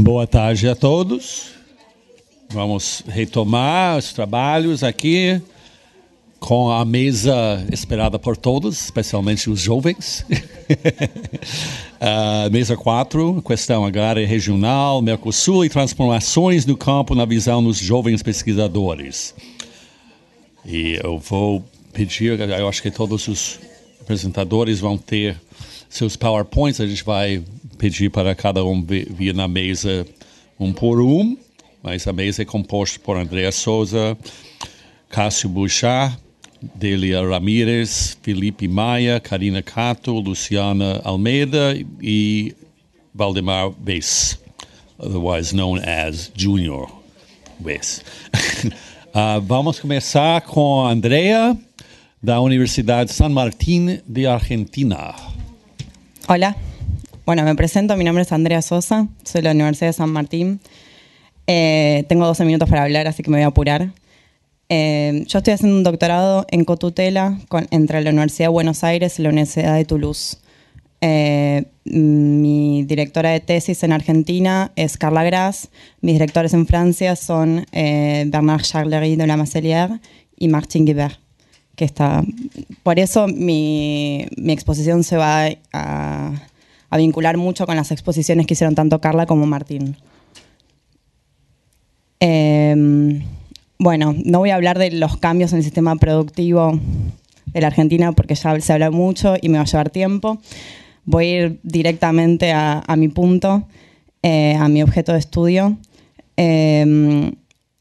Boa tarde a todos. Vamos retomar os trabalhos aqui com a mesa esperada por todos, especialmente os jovens. Mesa 4, questão agrária regional, Mercosul e transformações no campo na visão dos jovens pesquisadores. E eu vou pedir, eu acho que todos os apresentadores vão ter seus PowerPoints, a gente vai pedir para cada um vir na mesa um por um, mas a mesa é composta por Andréa Souza, Cássio Bouchard, Delia Ramírez, Felipe Maia, Karina Cato, Luciana Almeida e Valdemar Bess, otherwise known as Junior Bess. Vamos começar com a Andrea, da Universidad San Martín de Argentina. Hola, bueno, me presento, mi nombre es Andrea Sosa, soy de la Universidad de San Martín. Tengo 12 minutos para hablar, así que me voy a apurar. Yo estoy haciendo un doctorado en cotutela entre la Universidad de Buenos Aires y la Universidad de Toulouse. Mi directora de tesis en Argentina es Carla Gras. Mis directores en Francia son Bernard Charlery de la Macelière y Martin Guibert, que está... Por eso mi exposición se va a vincular mucho con las exposiciones que hicieron tanto Carla como Martín. Bueno, no voy a hablar de los cambios en el sistema productivo de la Argentina porque ya se habla mucho y me va a llevar tiempo. Voy a ir directamente a mi punto, a mi objeto de estudio.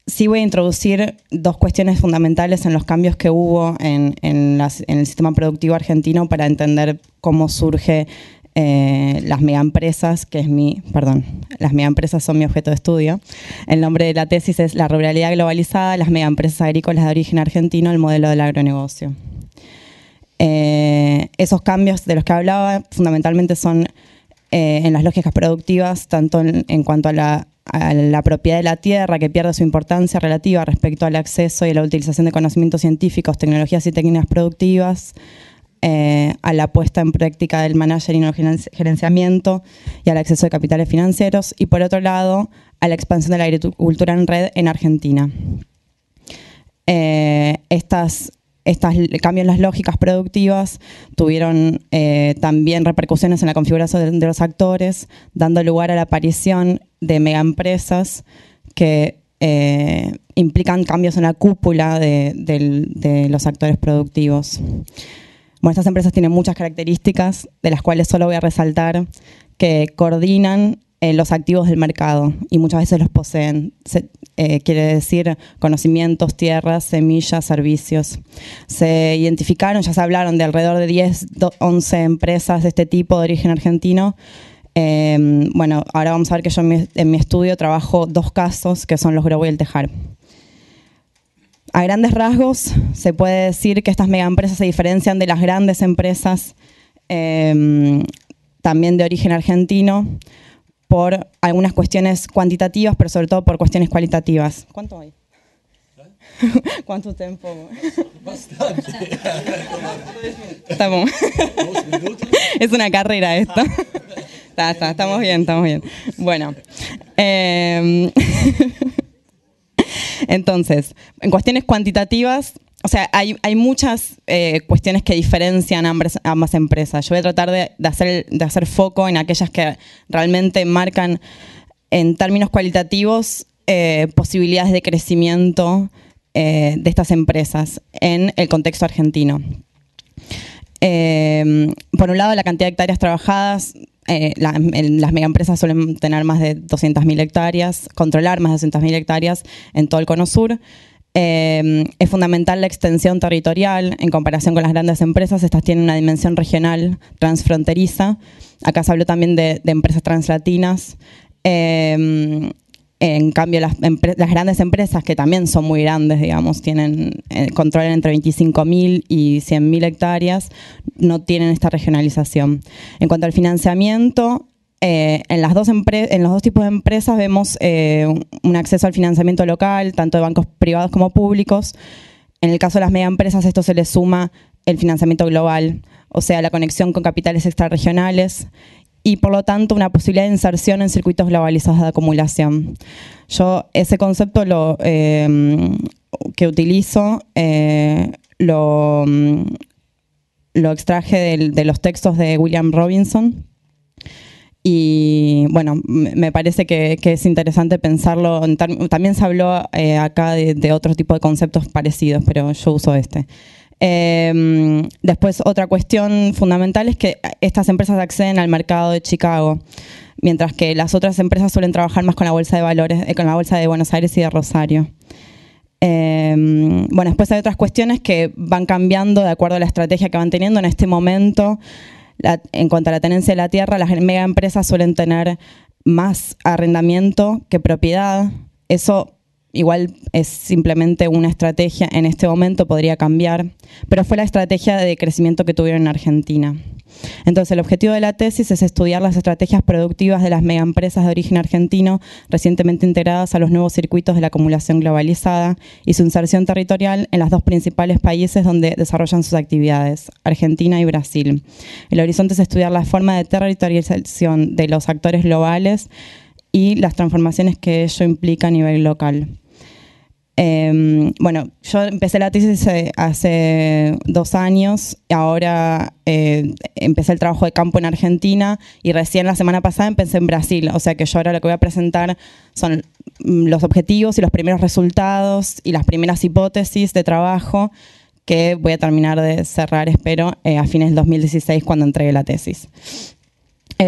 Sí voy a introducir dos cuestiones fundamentales en los cambios que hubo en el sistema productivo argentino para entender cómo surge las megaempresas, las megaempresas son mi objeto de estudio. El nombre de la tesis es La ruralidad globalizada, las megaempresas agrícolas de origen argentino, el modelo del agronegocio. Esos cambios de los que hablaba fundamentalmente son en las lógicas productivas, tanto en cuanto a la propiedad de la tierra, que pierde su importancia relativa respecto al acceso y a la utilización de conocimientos científicos, tecnologías y técnicas productivas, a la puesta en práctica del management y el gerenciamiento y al acceso de capitales financieros, y por otro lado, a la expansión de la agricultura en red en Argentina. Estos cambios en las lógicas productivas tuvieron también repercusiones en la configuración de los actores, dando lugar a la aparición de megaempresas que implican cambios en la cúpula de los actores productivos. Bueno, estas empresas tienen muchas características, de las cuales solo voy a resaltar que coordinan los activos del mercado y muchas veces los poseen. Quiere decir conocimientos, tierras, semillas, servicios. Se identificaron, ya se hablaron de alrededor de 10, 11 empresas de este tipo de origen argentino. Bueno, ahora vamos a ver que yo en mi estudio trabajo dos casos, que son los Grobo y el Tejar. A grandes rasgos, se puede decir que estas megaempresas se diferencian de las grandes empresas también de origen argentino por algunas cuestiones cuantitativas, pero sobre todo por cuestiones cualitativas. ¿Cuánto hay? ¿Cuánto tiempo? Bastante. Estamos. 2 minutos. Es una carrera esto. Estamos bien. Bueno. Entonces, en cuestiones cuantitativas, o sea, hay muchas cuestiones que diferencian ambas empresas. Yo voy a tratar de hacer foco en aquellas que realmente marcan, en términos cualitativos, posibilidades de crecimiento de estas empresas en el contexto argentino. Por un lado, la cantidad de hectáreas trabajadas. Las megaempresas suelen tener más de 200.000 hectáreas, controlar más de 200.000 hectáreas en todo el Cono Sur. Es fundamental la extensión territorial en comparación con las grandes empresas. Estas tienen una dimensión regional transfronteriza. Acá se habló también de empresas translatinas. En cambio, las grandes empresas, que también son muy grandes, digamos, controlan entre 25.000 y 100.000 hectáreas, no tienen esta regionalización. En cuanto al financiamiento, en los dos tipos de empresas vemos un acceso al financiamiento local, tanto de bancos privados como públicos. En el caso de las megaempresas, esto se le suma el financiamiento global, o sea, la conexión con capitales extrarregionales y por lo tanto una posibilidad de inserción en circuitos globalizados de acumulación. Yo ese concepto que utilizo lo extraje de los textos de William Robinson. Y bueno, me parece que es interesante pensarlo. También se habló acá de otro tipo de conceptos parecidos, pero yo uso este. Después, otra cuestión fundamental es que estas empresas acceden al mercado de Chicago, mientras que las otras empresas suelen trabajar más con la bolsa de valores, con la bolsa de Buenos Aires y de Rosario. Bueno, después hay otras cuestiones que van cambiando de acuerdo a la estrategia que van teniendo. En este momento, en cuanto a la tenencia de la tierra, las mega empresas suelen tener más arrendamiento que propiedad. Eso igual es simplemente una estrategia, en este momento podría cambiar, pero fue la estrategia de crecimiento que tuvieron en Argentina. Entonces, el objetivo de la tesis es estudiar las estrategias productivas de las megaempresas de origen argentino recientemente integradas a los nuevos circuitos de la acumulación globalizada y su inserción territorial en los dos principales países donde desarrollan sus actividades, Argentina y Brasil. El horizonte es estudiar la forma de territorialización de los actores globales y las transformaciones que ello implica a nivel local. Bueno, yo empecé la tesis hace 2 años, ahora empecé el trabajo de campo en Argentina y recién la semana pasada empecé en Brasil, o sea que yo ahora lo que voy a presentar son los objetivos y los primeros resultados y las primeras hipótesis de trabajo que voy a terminar de cerrar, espero, a fines del 2016 cuando entregue la tesis.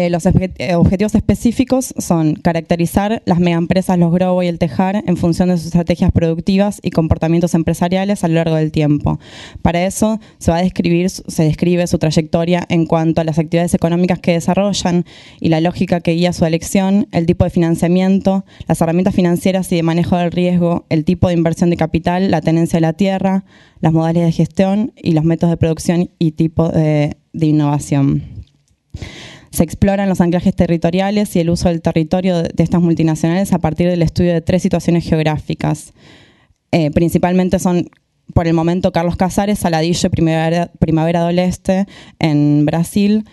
Los objetivos específicos son caracterizar las megaempresas, los Grobo y el Tejar en función de sus estrategias productivas y comportamientos empresariales a lo largo del tiempo. Para eso se describe su trayectoria en cuanto a las actividades económicas que desarrollan y la lógica que guía su elección, el tipo de financiamiento, las herramientas financieras y de manejo del riesgo, el tipo de inversión de capital, la tenencia de la tierra, las modalidades de gestión y los métodos de producción y tipo de innovación. Se exploran los anclajes territoriales y el uso del territorio de estas multinacionales a partir del estudio de 3 situaciones geográficas. Principalmente son, por el momento, Carlos Casares, Saladillo y Primavera del Este en Brasil.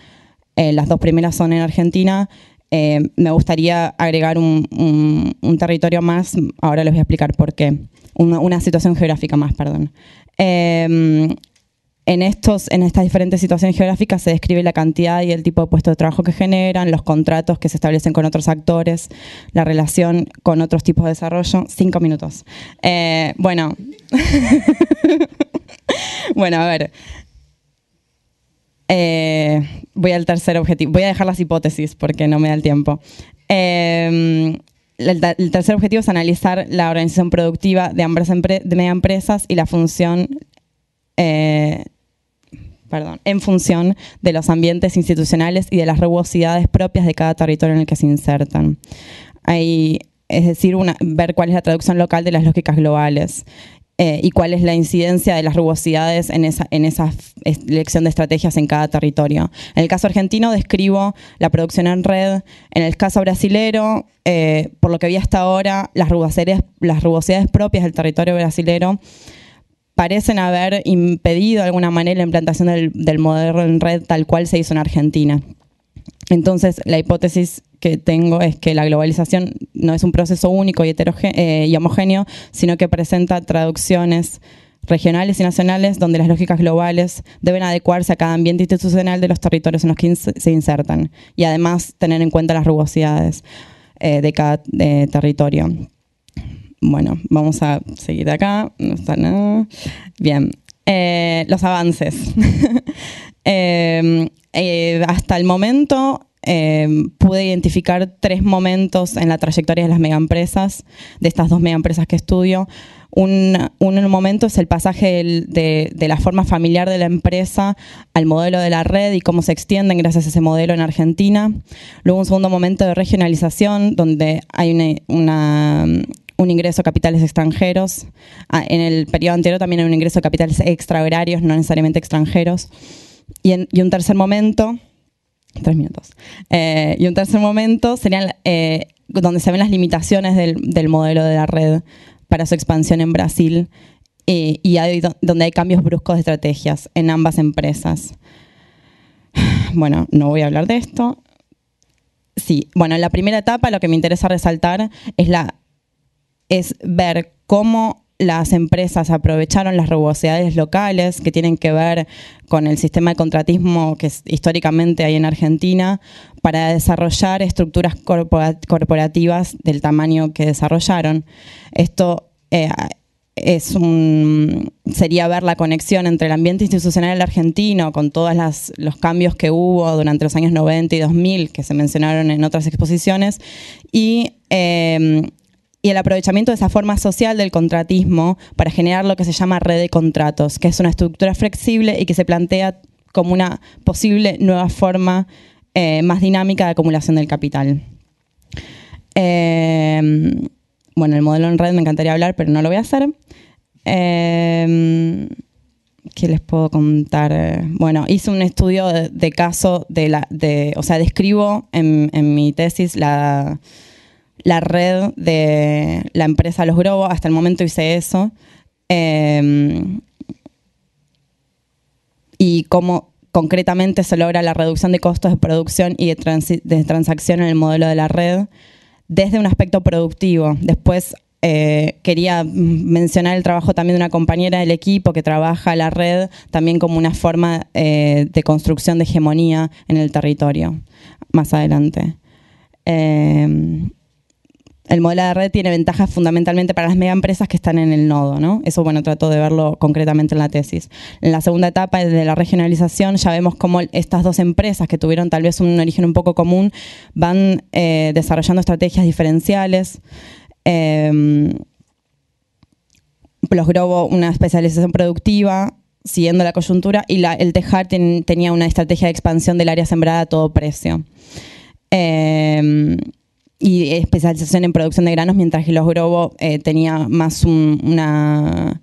Las 2 primeras son en Argentina. Me gustaría agregar un territorio más, ahora les voy a explicar por qué. Una situación geográfica más, perdón. En estas diferentes situaciones geográficas se describe la cantidad y el tipo de puestos de trabajo que generan, los contratos que se establecen con otros actores, la relación con otros tipos de desarrollo. 5 minutos. Bueno. Bueno, a ver. Voy al tercer objetivo. Voy a dejar las hipótesis porque no me da el tiempo. El tercer objetivo es analizar la organización productiva de ambas megaempresas y la función en función de los ambientes institucionales y de las rugosidades propias de cada territorio en el que se insertan. Es decir, ver cuál es la traducción local de las lógicas globales y cuál es la incidencia de las rugosidades en esa elección de estrategias en cada territorio. En el caso argentino describo la producción en red. En el caso brasilero, por lo que vi hasta ahora, las rugosidades propias del territorio brasilero parecen haber impedido de alguna manera la implantación del modelo en red tal cual se hizo en Argentina. Entonces, la hipótesis que tengo es que la globalización no es un proceso único y homogéneo, sino que presenta traducciones regionales y nacionales donde las lógicas globales deben adecuarse a cada ambiente institucional de los territorios en los que se insertan y además tener en cuenta las rugosidades de cada territorio. Bueno, vamos a seguir de acá. No está nada. Bien. Los avances. Hasta el momento pude identificar 3 momentos en la trayectoria de las megaempresas, de estas 2 megaempresas que estudio. Un momento es el pasaje de la forma familiar de la empresa al modelo de la red y cómo se extienden gracias a ese modelo en Argentina. Luego un segundo momento de regionalización, donde hay un ingreso de capitales extranjeros. En el periodo anterior también hay un ingreso de capitales extragrarios, no necesariamente extranjeros. Y un tercer momento, 3 minutos, y un tercer momento serían donde se ven las limitaciones del modelo de la red para su expansión en Brasil y donde hay cambios bruscos de estrategias en ambas empresas. Bueno, no voy a hablar de esto. Sí, bueno, en la primera etapa lo que me interesa resaltar es ver cómo las empresas aprovecharon las rugosidades locales que tienen que ver con el sistema de contratismo que históricamente hay en Argentina para desarrollar estructuras corporativas del tamaño que desarrollaron. Esto sería ver la conexión entre el ambiente institucional argentino con todos los cambios que hubo durante los años 90 y 2000 que se mencionaron en otras exposiciones y el aprovechamiento de esa forma social del contratismo para generar lo que se llama red de contratos, que es una estructura flexible y que se plantea como una posible nueva forma más dinámica de acumulación del capital. Bueno, el modelo en red me encantaría hablar, pero no lo voy a hacer. ¿Qué les puedo contar? Bueno, hice un estudio de caso, o sea, describo en mi tesis la red de la empresa Los Grobo. Hasta el momento hice eso. Y cómo concretamente se logra la reducción de costos de producción y de transacción en el modelo de la red desde un aspecto productivo. Después quería mencionar el trabajo también de una compañera del equipo que trabaja la red también como una forma de construcción de hegemonía en el territorio, más adelante. El modelo de red tiene ventajas fundamentalmente para las megaempresas que están en el nodo, ¿no? Eso, bueno, trato de verlo concretamente en la tesis. En la segunda etapa de la regionalización ya vemos cómo estas dos empresas que tuvieron tal vez un origen un poco común van desarrollando estrategias diferenciales. Los Grobo, una especialización productiva, siguiendo la coyuntura, y el Tejar tenía una estrategia de expansión del área sembrada a todo precio. Y especialización en producción de granos, mientras que los Grobo tenía más una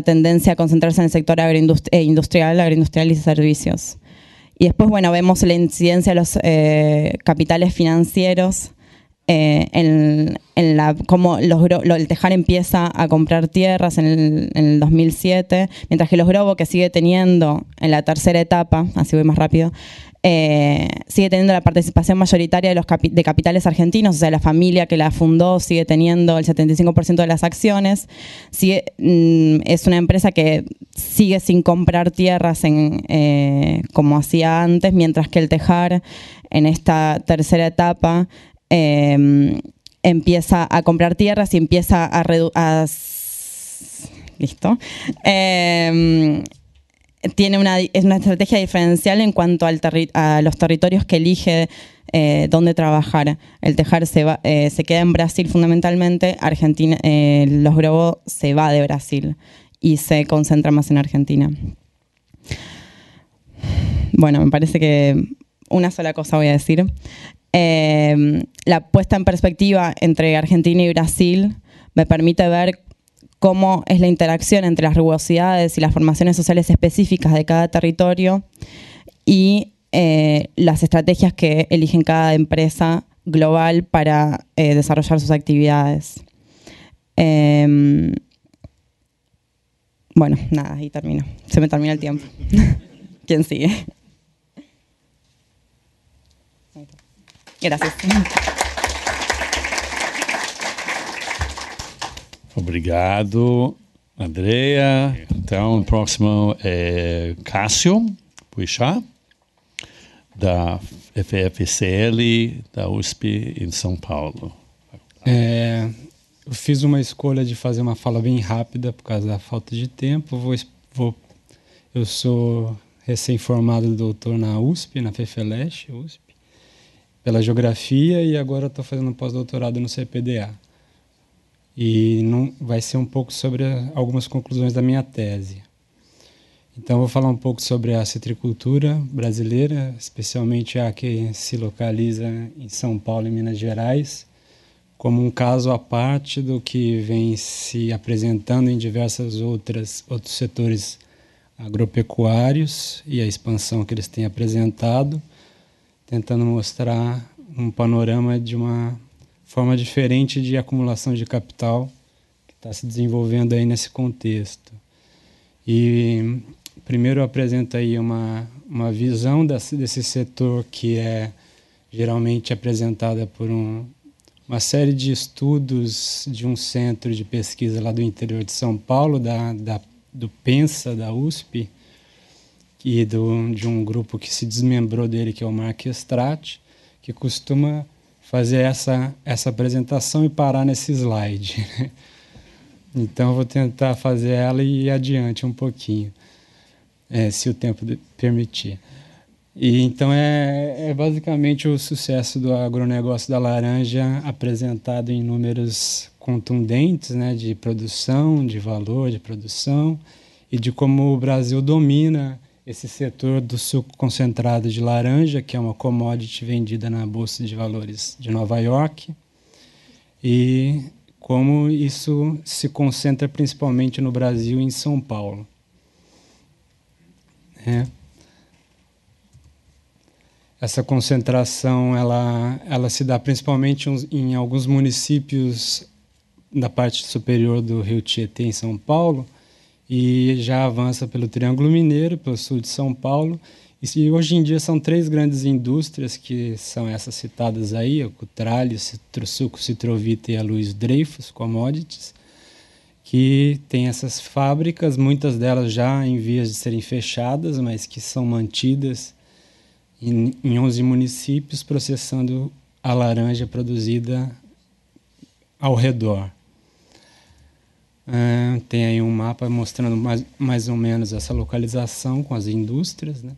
tendencia a concentrarse en el sector agroindustrial y servicios. Y después, bueno, vemos la incidencia de los capitales financieros cómo el Tejar empieza a comprar tierras en el 2007, mientras que los Grobo, que sigue teniendo en la tercera etapa, así voy más rápido, sigue teniendo la participación mayoritaria de capitales argentinos, o sea, la familia que la fundó sigue teniendo el 75% de las acciones. Es una empresa que sigue sin comprar tierras como hacía antes, mientras que el Tejar, en esta tercera etapa, empieza a comprar tierras y empieza ¿listo? Tiene una estrategia diferencial en cuanto a los territorios que elige dónde trabajar. El Tejar se queda en Brasil fundamentalmente. Argentina, los Grobo se va de Brasil y se concentra más en Argentina. Bueno, me parece que una sola cosa voy a decir. La puesta en perspectiva entre Argentina y Brasil me permite ver cómo es la interacción entre las rugosidades y las formaciones sociales específicas de cada territorio y las estrategias que eligen cada empresa global para desarrollar sus actividades. Bueno, nada, ahí termino. Se me termina el tiempo. ¿Quién sigue? Gracias. Obrigado, Andrea. Então, o próximo é Cássio Puixá, da FFCL, da USP, em São Paulo. Eu fiz uma escolha de fazer uma fala bem rápida por causa da falta de tempo. Eu sou recém-formado doutor na USP, na FFLESH, USP, pela geografia, e agora estou fazendo um pós-doutorado no CPDA. E vai ser um pouco sobre algumas conclusões da minha tese. Então, vou falar um pouco sobre a citricultura brasileira, especialmente a que se localiza em São Paulo e Minas Gerais, como um caso à parte do que vem se apresentando em diversos outros setores agropecuários e a expansão que eles têm apresentado, tentando mostrar um panorama de uma forma diferente de acumulação de capital que está se desenvolvendo aí nesse contexto. E primeiro eu apresento aí uma visão desse setor que é geralmente apresentada por uma série de estudos de um centro de pesquisa lá do interior de São Paulo, do PENSA, da USP, e de um grupo que se desmembrou dele, que é o Mark Estrat, que costuma fazer essa apresentação e parar nesse slide. Então eu vou tentar fazer ela e ir adiante um pouquinho, se o tempo permitir. E então é basicamente o sucesso do agronegócio da laranja apresentado em números contundentes, né, de produção, de valor de produção, e de como o Brasil domina esse setor do suco concentrado de laranja, que é uma commodity vendida na Bolsa de Valores de Nova York, e como isso se concentra principalmente no Brasil e em São Paulo. Essa concentração ela se dá principalmente em alguns municípios da parte superior do Rio Tietê, em São Paulo, e já avança pelo Triângulo Mineiro, pelo sul de São Paulo. E hoje em dia são 3 grandes indústrias, que são essas citadas aí, a Cutrale, Citrosuco, Citrovita e a Luiz Dreyfus Commodities, que tem essas fábricas, muitas delas já em vias de serem fechadas, mas que são mantidas em 11 municípios, processando a laranja produzida ao redor. Tem aí um mapa mostrando mais ou menos essa localização com as indústrias, né?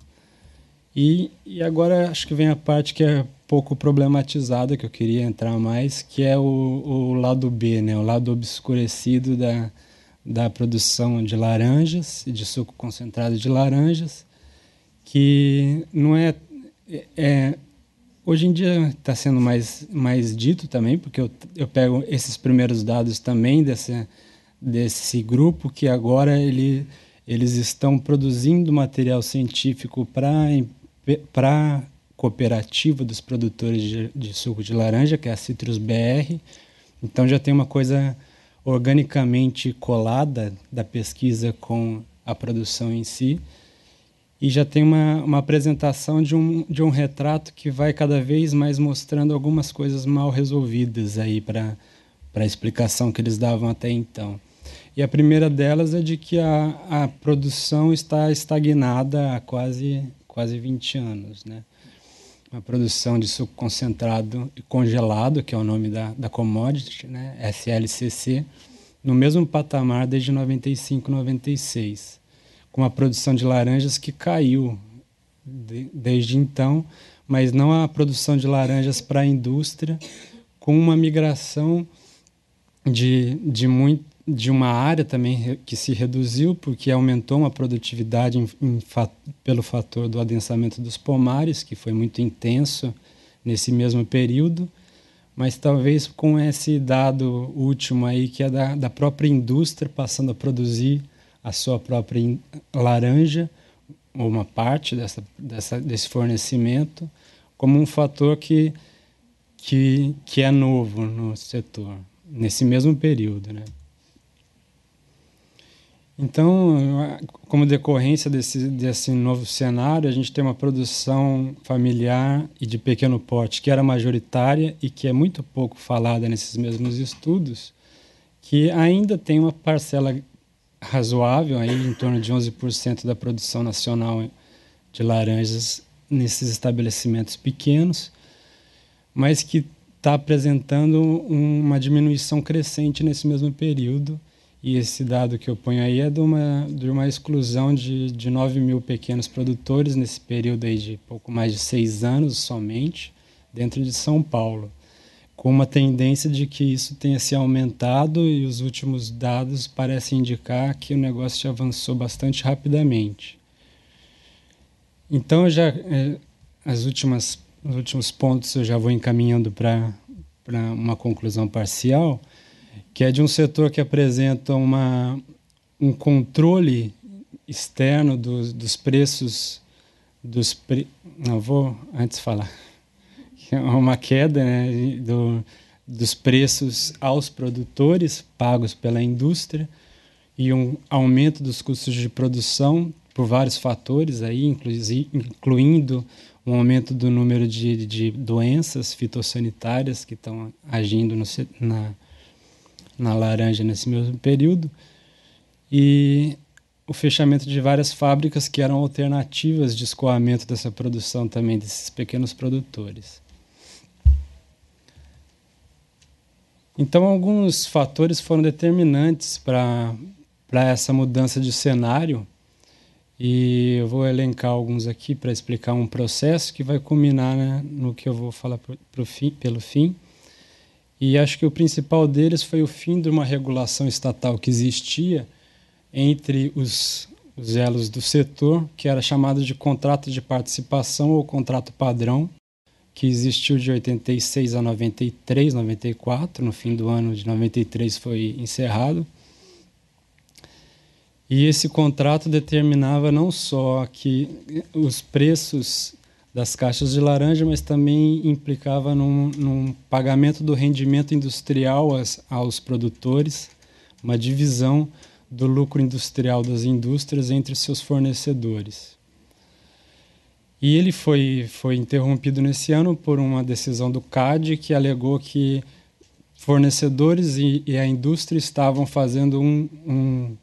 E agora acho que vem a parte que é pouco problematizada, que eu queria entrar mais, que é o lado B, né? O lado obscurecido da produção de laranjas e de suco concentrado de laranjas, que não é hoje em dia está sendo mais dito também, porque eu pego esses primeiros dados também desse grupo, que agora eles estão produzindo material científico para a cooperativa dos produtores de suco de laranja, que é a Citrus BR. Então já tem uma coisa organicamente colada da pesquisa com a produção em si, e já tem uma apresentação de um retrato que vai cada vez mais mostrando algumas coisas mal resolvidas aí para a explicação que eles davam até então. E a primeira delas é de que a produção está estagnada há quase 20 anos, né? A produção de suco concentrado e congelado, que é o nome da commodity, né? SLCC, no mesmo patamar desde 95, 96, com a produção de laranjas que caiu desde então, mas não a produção de laranjas para a indústria, com uma migração de uma área também que se reduziu, porque aumentou uma produtividade pelo fator do adensamento dos pomares, que foi muito intenso nesse mesmo período, mas talvez com esse dado último aí, que é da própria indústria passando a produzir a sua própria laranja, ou uma parte desse fornecimento, como um fator que é novo no setor, nesse mesmo período, né? Então, como decorrência desse novo cenário, a gente tem uma produção familiar e de pequeno porte que era majoritária e que é muito pouco falada nesses mesmos estudos, que ainda tem uma parcela razoável, aí, em torno de 11% da produção nacional de laranjas nesses estabelecimentos pequenos, mas que está apresentando uma diminuição crescente nesse mesmo período. E esse dado que eu ponho aí é de uma exclusão de 9 mil pequenos produtores nesse período aí de pouco mais de 6 anos somente, dentro de São Paulo, com uma tendência de que isso tenha se aumentado, e os últimos dados parecem indicar que o negócio já avançou bastante rapidamente. Então, os últimos pontos eu já vou encaminhando para uma conclusão parcial, que é de um setor que apresenta um controle externo dos preços, não vou antes falar, que é uma queda, né, dos preços aos produtores pagos pela indústria, e um aumento dos custos de produção por vários fatores, aí, incluindo um aumento do número de doenças fitossanitárias que estão agindo na laranja nesse mesmo período, e o fechamento de várias fábricas que eram alternativas de escoamento dessa produção também, desses pequenos produtores. Então, alguns fatores foram determinantes para essa mudança de cenário, e eu vou elencar alguns aqui para explicar um processo que vai culminar, né, no que eu vou falar pelo fim. E acho que o principal deles foi o fim de uma regulação estatal que existia entre os elos do setor, que era chamado de contrato de participação ou contrato padrão, que existiu de 86 a 93, 94, no fim do ano de 93 foi encerrado. E esse contrato determinava não só que os preços das caixas de laranja, mas também implicava num pagamento do rendimento industrial aos produtores, uma divisão do lucro industrial das indústrias entre seus fornecedores. E ele foi interrompido nesse ano por uma decisão do CAD que alegou que fornecedores e a indústria estavam fazendo um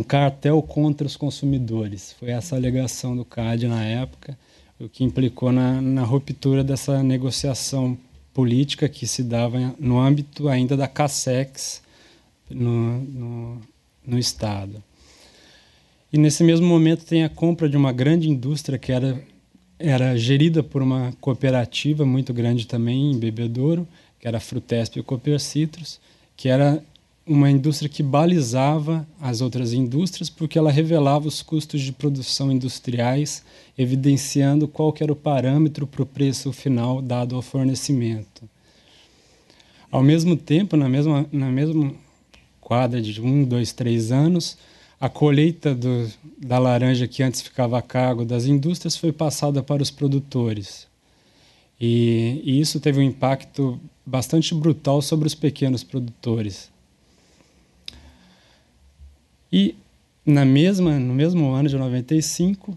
cartel contra os consumidores. Foi essa a alegação do CAD na época, o que implicou na ruptura dessa negociação política que se dava no âmbito ainda da CASEX no Estado. E nesse mesmo momento tem a compra de uma grande indústria que era gerida por uma cooperativa muito grande também em Bebedouro, que era a Frutesp e Copercitros, que era uma indústria que balizava as outras indústrias porque ela revelava os custos de produção industriais, evidenciando qual que era o parâmetro para o preço final dado ao fornecimento. Ao mesmo tempo, na mesma quadra de 1, 2, 3 anos, a colheita da laranja que antes ficava a cargo das indústrias foi passada para os produtores. E isso teve um impacto bastante brutal sobre os pequenos produtores. E no mesmo ano de 95,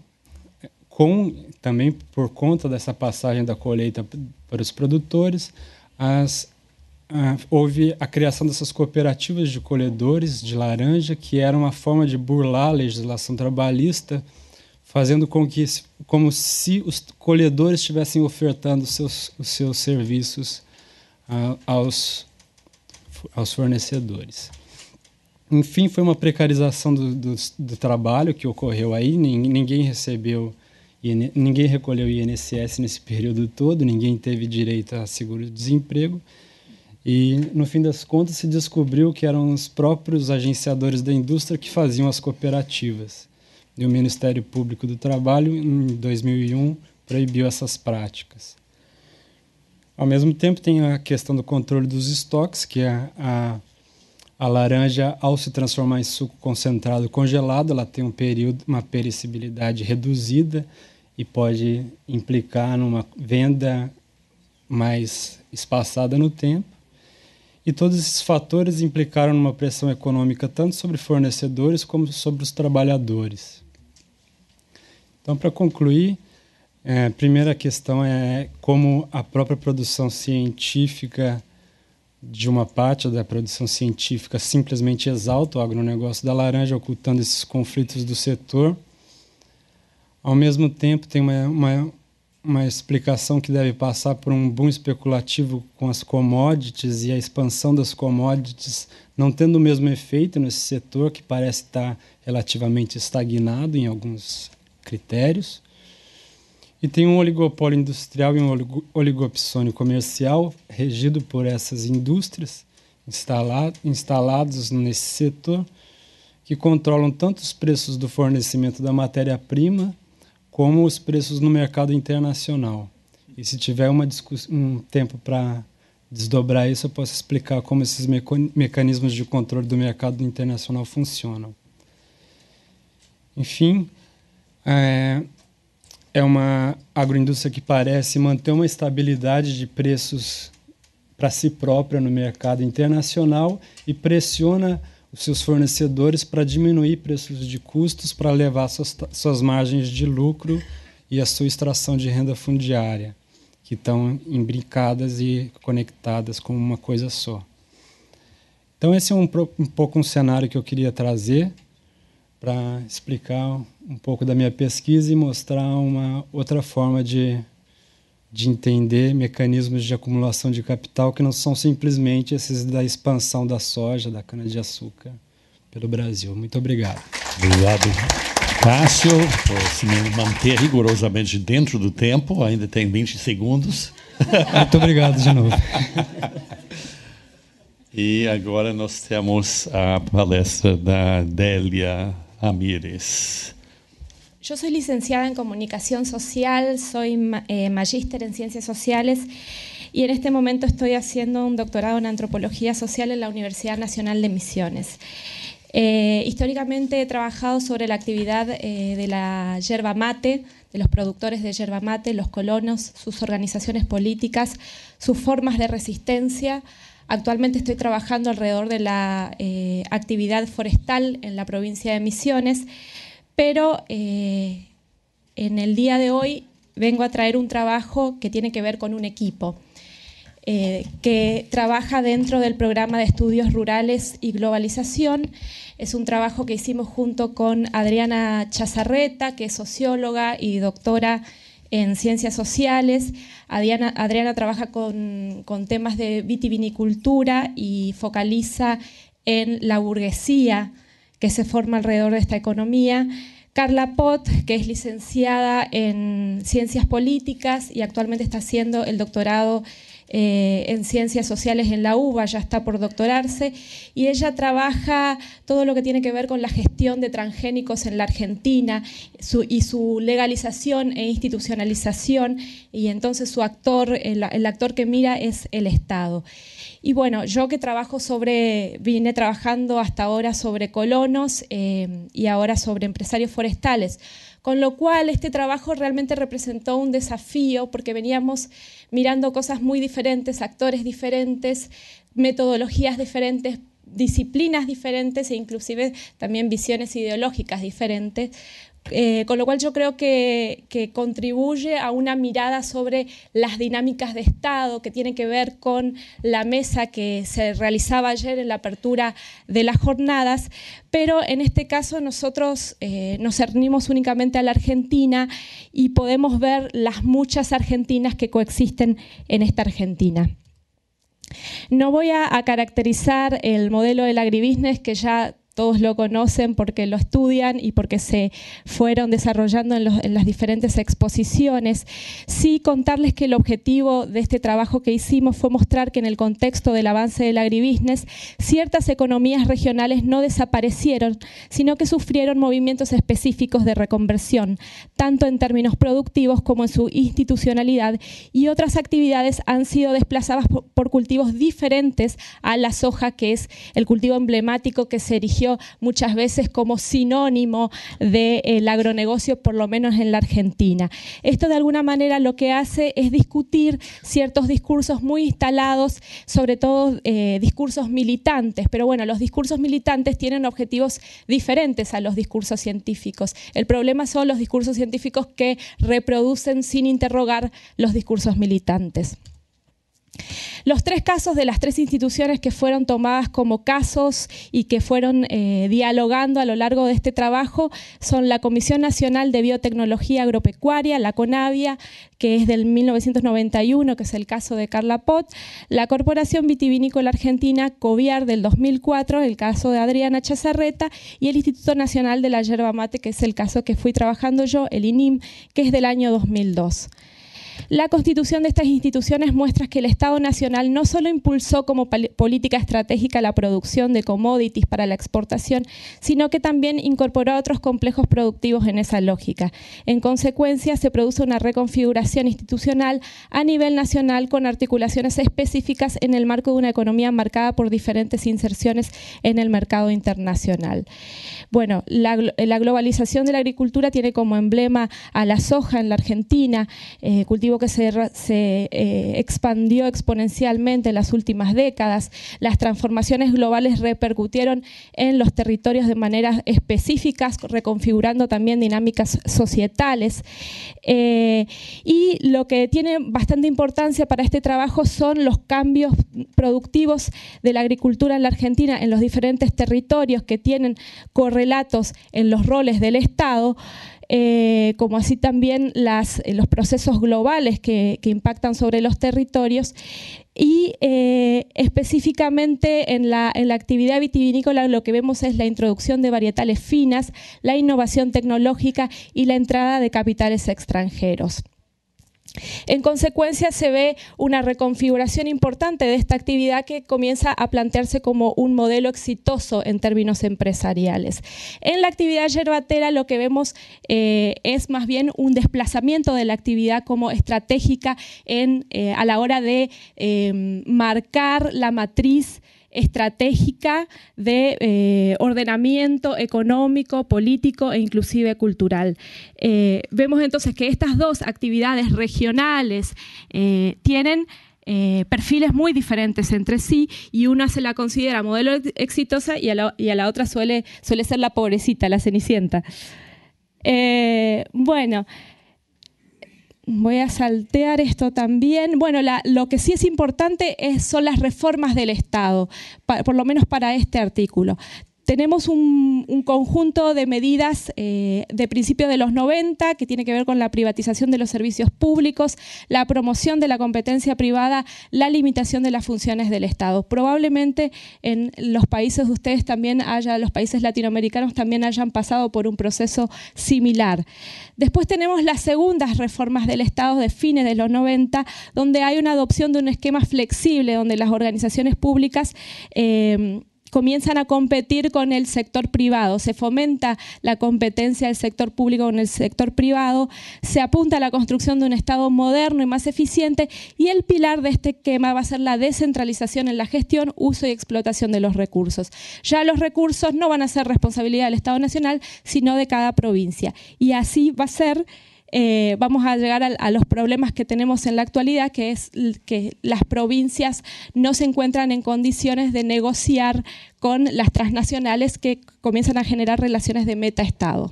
também por conta dessa passagem da colheita para os produtores, houve a criação dessas cooperativas de colhedores de laranja, que era uma forma de burlar a legislação trabalhista, fazendo como se os colhedores estivessem ofertando os seus serviços aos fornecedores. Enfim, foi uma precarização do trabalho que ocorreu aí, ninguém recolheu INSS nesse período todo, ninguém teve direito a seguro-desemprego, e no fim das contas se descobriu que eram os próprios agenciadores da indústria que faziam as cooperativas. E o Ministério Público do Trabalho, em 2001, proibiu essas práticas. Ao mesmo tempo tem a questão do controle dos estoques, que a laranja, ao se transformar em suco concentrado congelado, ela tem uma perecibilidade reduzida e pode implicar numa venda mais espaçada no tempo. E todos esses fatores implicaram numa pressão econômica tanto sobre fornecedores como sobre os trabalhadores. Então, para concluir, a primeira questão é como a própria produção científica de uma parte da produção científica simplesmente exalta o agronegócio da laranja, ocultando esses conflitos do setor. Ao mesmo tempo, tem uma explicação que deve passar por um boom especulativo com as commodities e a expansão das commodities não tendo o mesmo efeito nesse setor, que parece estar relativamente estagnado em alguns critérios. E tem um oligopólio industrial e um oligopsônio comercial regido por essas indústrias instalados nesse setor, que controlam tanto os preços do fornecimento da matéria-prima como os preços no mercado internacional. E se tiver um tempo para desdobrar isso, eu posso explicar como esses mecanismos de controle do mercado internacional funcionam. Enfim, é uma agroindústria que parece manter uma estabilidade de preços para si própria no mercado internacional e pressiona os seus fornecedores para diminuir preços de custos, para levar suas margens de lucro e a sua extração de renda fundiária, que estão imbricadas e conectadas como uma coisa só. Então esse é um pouco um cenário que eu queria trazer para explicar um pouco da minha pesquisa e mostrar uma outra forma de entender mecanismos de acumulação de capital que não são simplesmente esses da expansão da soja, da cana-de-açúcar pelo Brasil. Muito obrigado. Obrigado, Cássio, por se manter rigorosamente dentro do tempo. Ainda tem 20 segundos. Muito obrigado de novo. E agora nós temos a palestra da Délia Ramírez. Yo soy licenciada en Comunicación Social, soy magíster en Ciencias Sociales y en este momento estoy haciendo un doctorado en Antropología Social en la Universidad Nacional de Misiones. Históricamente he trabajado sobre la actividad de la yerba mate, de los productores de yerba mate, los colonos, sus organizaciones políticas, sus formas de resistencia. Actualmente estoy trabajando alrededor de la actividad forestal en la provincia de Misiones, pero en el día de hoy vengo a traer un trabajo que tiene que ver con un equipo que trabaja dentro del programa de estudios rurales y globalización. Es un trabajo que hicimos junto con Adriana Chazarreta, que es socióloga y doctora en ciencias sociales. Adriana trabaja con temas de vitivinicultura y focaliza en la burguesía que se forma alrededor de esta economía. Carla Pot, que es licenciada en Ciencias Políticas y actualmente está haciendo el doctorado en Ciencias Sociales en la UBA, ya está por doctorarse, y ella trabaja todo lo que tiene que ver con la gestión de transgénicos en la Argentina y su legalización e institucionalización, y entonces su actor, el actor que mira es el Estado. Y bueno, yo que vine trabajando hasta ahora sobre colonos y ahora sobre empresarios forestales, con lo cual este trabajo realmente representó un desafío porque veníamos mirando cosas muy diferentes, actores diferentes, metodologías diferentes, disciplinas diferentes e inclusive también visiones ideológicas diferentes. Con lo cual yo creo que contribuye a una mirada sobre las dinámicas de Estado que tiene que ver con la mesa que se realizaba ayer en la apertura de las jornadas, pero en este caso nosotros nos cernimos únicamente a la Argentina y podemos ver las muchas Argentinas que coexisten en esta Argentina. No voy a caracterizar el modelo del agribusiness, que ya todos lo conocen porque lo estudian y porque se fueron desarrollando en las diferentes exposiciones. Sí contarles que el objetivo de este trabajo que hicimos fue mostrar que en el contexto del avance del agribusiness ciertas economías regionales no desaparecieron, sino que sufrieron movimientos específicos de reconversión, tanto en términos productivos como en su institucionalidad, y otras actividades han sido desplazadas por cultivos diferentes a la soja, que es el cultivo emblemático que se erigió muchas veces como sinónimo del agronegocio, por lo menos en la Argentina. Esto de alguna manera lo que hace es discutir ciertos discursos muy instalados, sobre todo discursos militantes, pero bueno, los discursos militantes tienen objetivos diferentes a los discursos científicos. El problema son los discursos científicos que reproducen sin interrogar los discursos militantes. Los tres casos de las tres instituciones que fueron tomadas como casos y que fueron dialogando a lo largo de este trabajo son la Comisión Nacional de Biotecnología Agropecuaria, la CONAVIA, que es del 1991, que es el caso de Carla Pot, la Corporación Vitivinícola Argentina, COVIAR, del 2004, el caso de Adriana Chazarreta, y el Instituto Nacional de la Yerba Mate, que es el caso que fui trabajando yo, el INIM, que es del año 2002. La constitución de estas instituciones muestra que el Estado Nacional no solo impulsó como política estratégica la producción de commodities para la exportación, sino que también incorporó a otros complejos productivos en esa lógica. En consecuencia, se produce una reconfiguración institucional a nivel nacional con articulaciones específicas en el marco de una economía marcada por diferentes inserciones en el mercado internacional. Bueno, la globalización de la agricultura tiene como emblema a la soja en la Argentina, cultivo que se expandió exponencialmente en las últimas décadas. Las transformaciones globales repercutieron en los territorios de maneras específicas, reconfigurando también dinámicas societales. Y lo que tiene bastante importancia para este trabajo son los cambios productivos de la agricultura en la Argentina en los diferentes territorios que tienen correlatos en los roles del Estado, como así también los procesos globales que impactan sobre los territorios. Y específicamente en la actividad vitivinícola lo que vemos es la introducción de varietales finas, la innovación tecnológica y la entrada de capitales extranjeros. En consecuencia, se ve una reconfiguración importante de esta actividad que comienza a plantearse como un modelo exitoso en términos empresariales. En la actividad yerbatera lo que vemos es más bien un desplazamiento de la actividad como estratégica a la hora de marcar la matriz estratégica de ordenamiento económico, político e inclusive cultural. Vemos entonces que estas dos actividades regionales tienen perfiles muy diferentes entre sí, y una se la considera modelo exitosa y a la otra suele ser la pobrecita, la cenicienta. Bueno, voy a saltear esto también. Bueno, lo que sí es importante son las reformas del Estado, por lo menos para este artículo. Tenemos un conjunto de medidas de principios de los 90 que tiene que ver con la privatización de los servicios públicos, la promoción de la competencia privada, la limitación de las funciones del Estado. Probablemente en los países de ustedes también los países latinoamericanos también hayan pasado por un proceso similar. Después tenemos las segundas reformas del Estado de fines de los 90, donde hay una adopción de un esquema flexible, donde las organizaciones públicas comienzan a competir con el sector privado, se fomenta la competencia del sector público con el sector privado, se apunta a la construcción de un Estado moderno y más eficiente, y el pilar de este esquema va a ser la descentralización en la gestión, uso y explotación de los recursos. Ya los recursos no van a ser responsabilidad del Estado Nacional, sino de cada provincia, y así va a ser. Vamos a llegar a los problemas que tenemos en la actualidad, que es que las provincias no se encuentran en condiciones de negociar con las transnacionales que comienzan a generar relaciones de meta-Estado.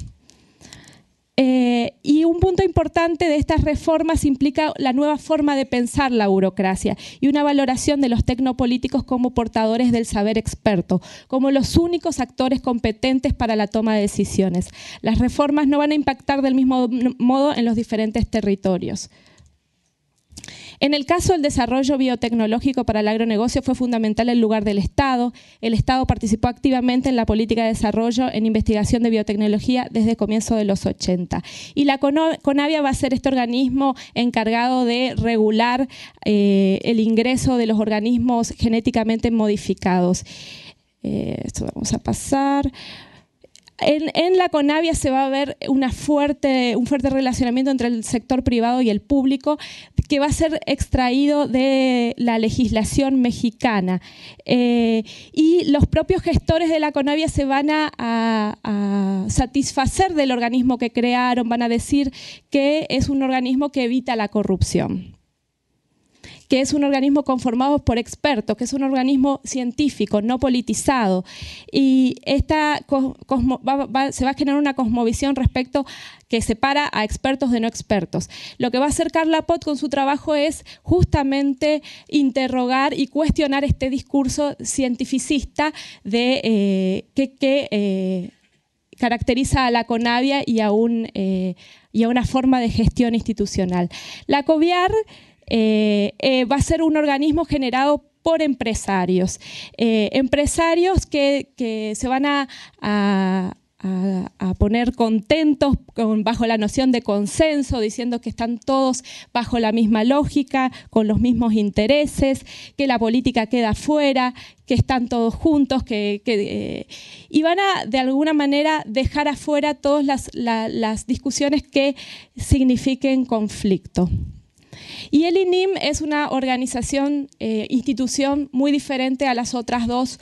Y un punto importante de estas reformas implica la nueva forma de pensar la burocracia y una valoración de los tecnopolíticos como portadores del saber experto, como los únicos actores competentes para la toma de decisiones. Las reformas no van a impactar del mismo modo en los diferentes territorios. En el caso del desarrollo biotecnológico para el agronegocio fue fundamental el lugar del Estado. El Estado participó activamente en la política de desarrollo en investigación de biotecnología desde el comienzo de los 80. Y la CONAVIA va a ser este organismo encargado de regular el ingreso de los organismos genéticamente modificados. Esto vamos a pasar. En la CONAVIA se va a ver un fuerte relacionamiento entre el sector privado y el público, que va a ser extraído de la legislación mexicana. Y los propios gestores de la CONAVIA se van a satisfacer del organismo que crearon, van a decir que es un organismo que evita la corrupción, que es un organismo conformado por expertos, que es un organismo científico, no politizado. Y se va a generar una cosmovisión respecto que separa a expertos de no expertos. Lo que va a hacer Carla Pott con su trabajo es justamente interrogar y cuestionar este discurso cientificista que caracteriza a la CONAVIA y a una forma de gestión institucional. La COVIAR va a ser un organismo generado por empresarios, empresarios que se van a poner contentos bajo la noción de consenso, diciendo que están todos bajo la misma lógica, con los mismos intereses, que la política queda afuera, que están todos juntos, y van a de alguna manera dejar afuera todas las discusiones que signifiquen conflicto. Y el INIM es una organización, institución muy diferente a las otras dos,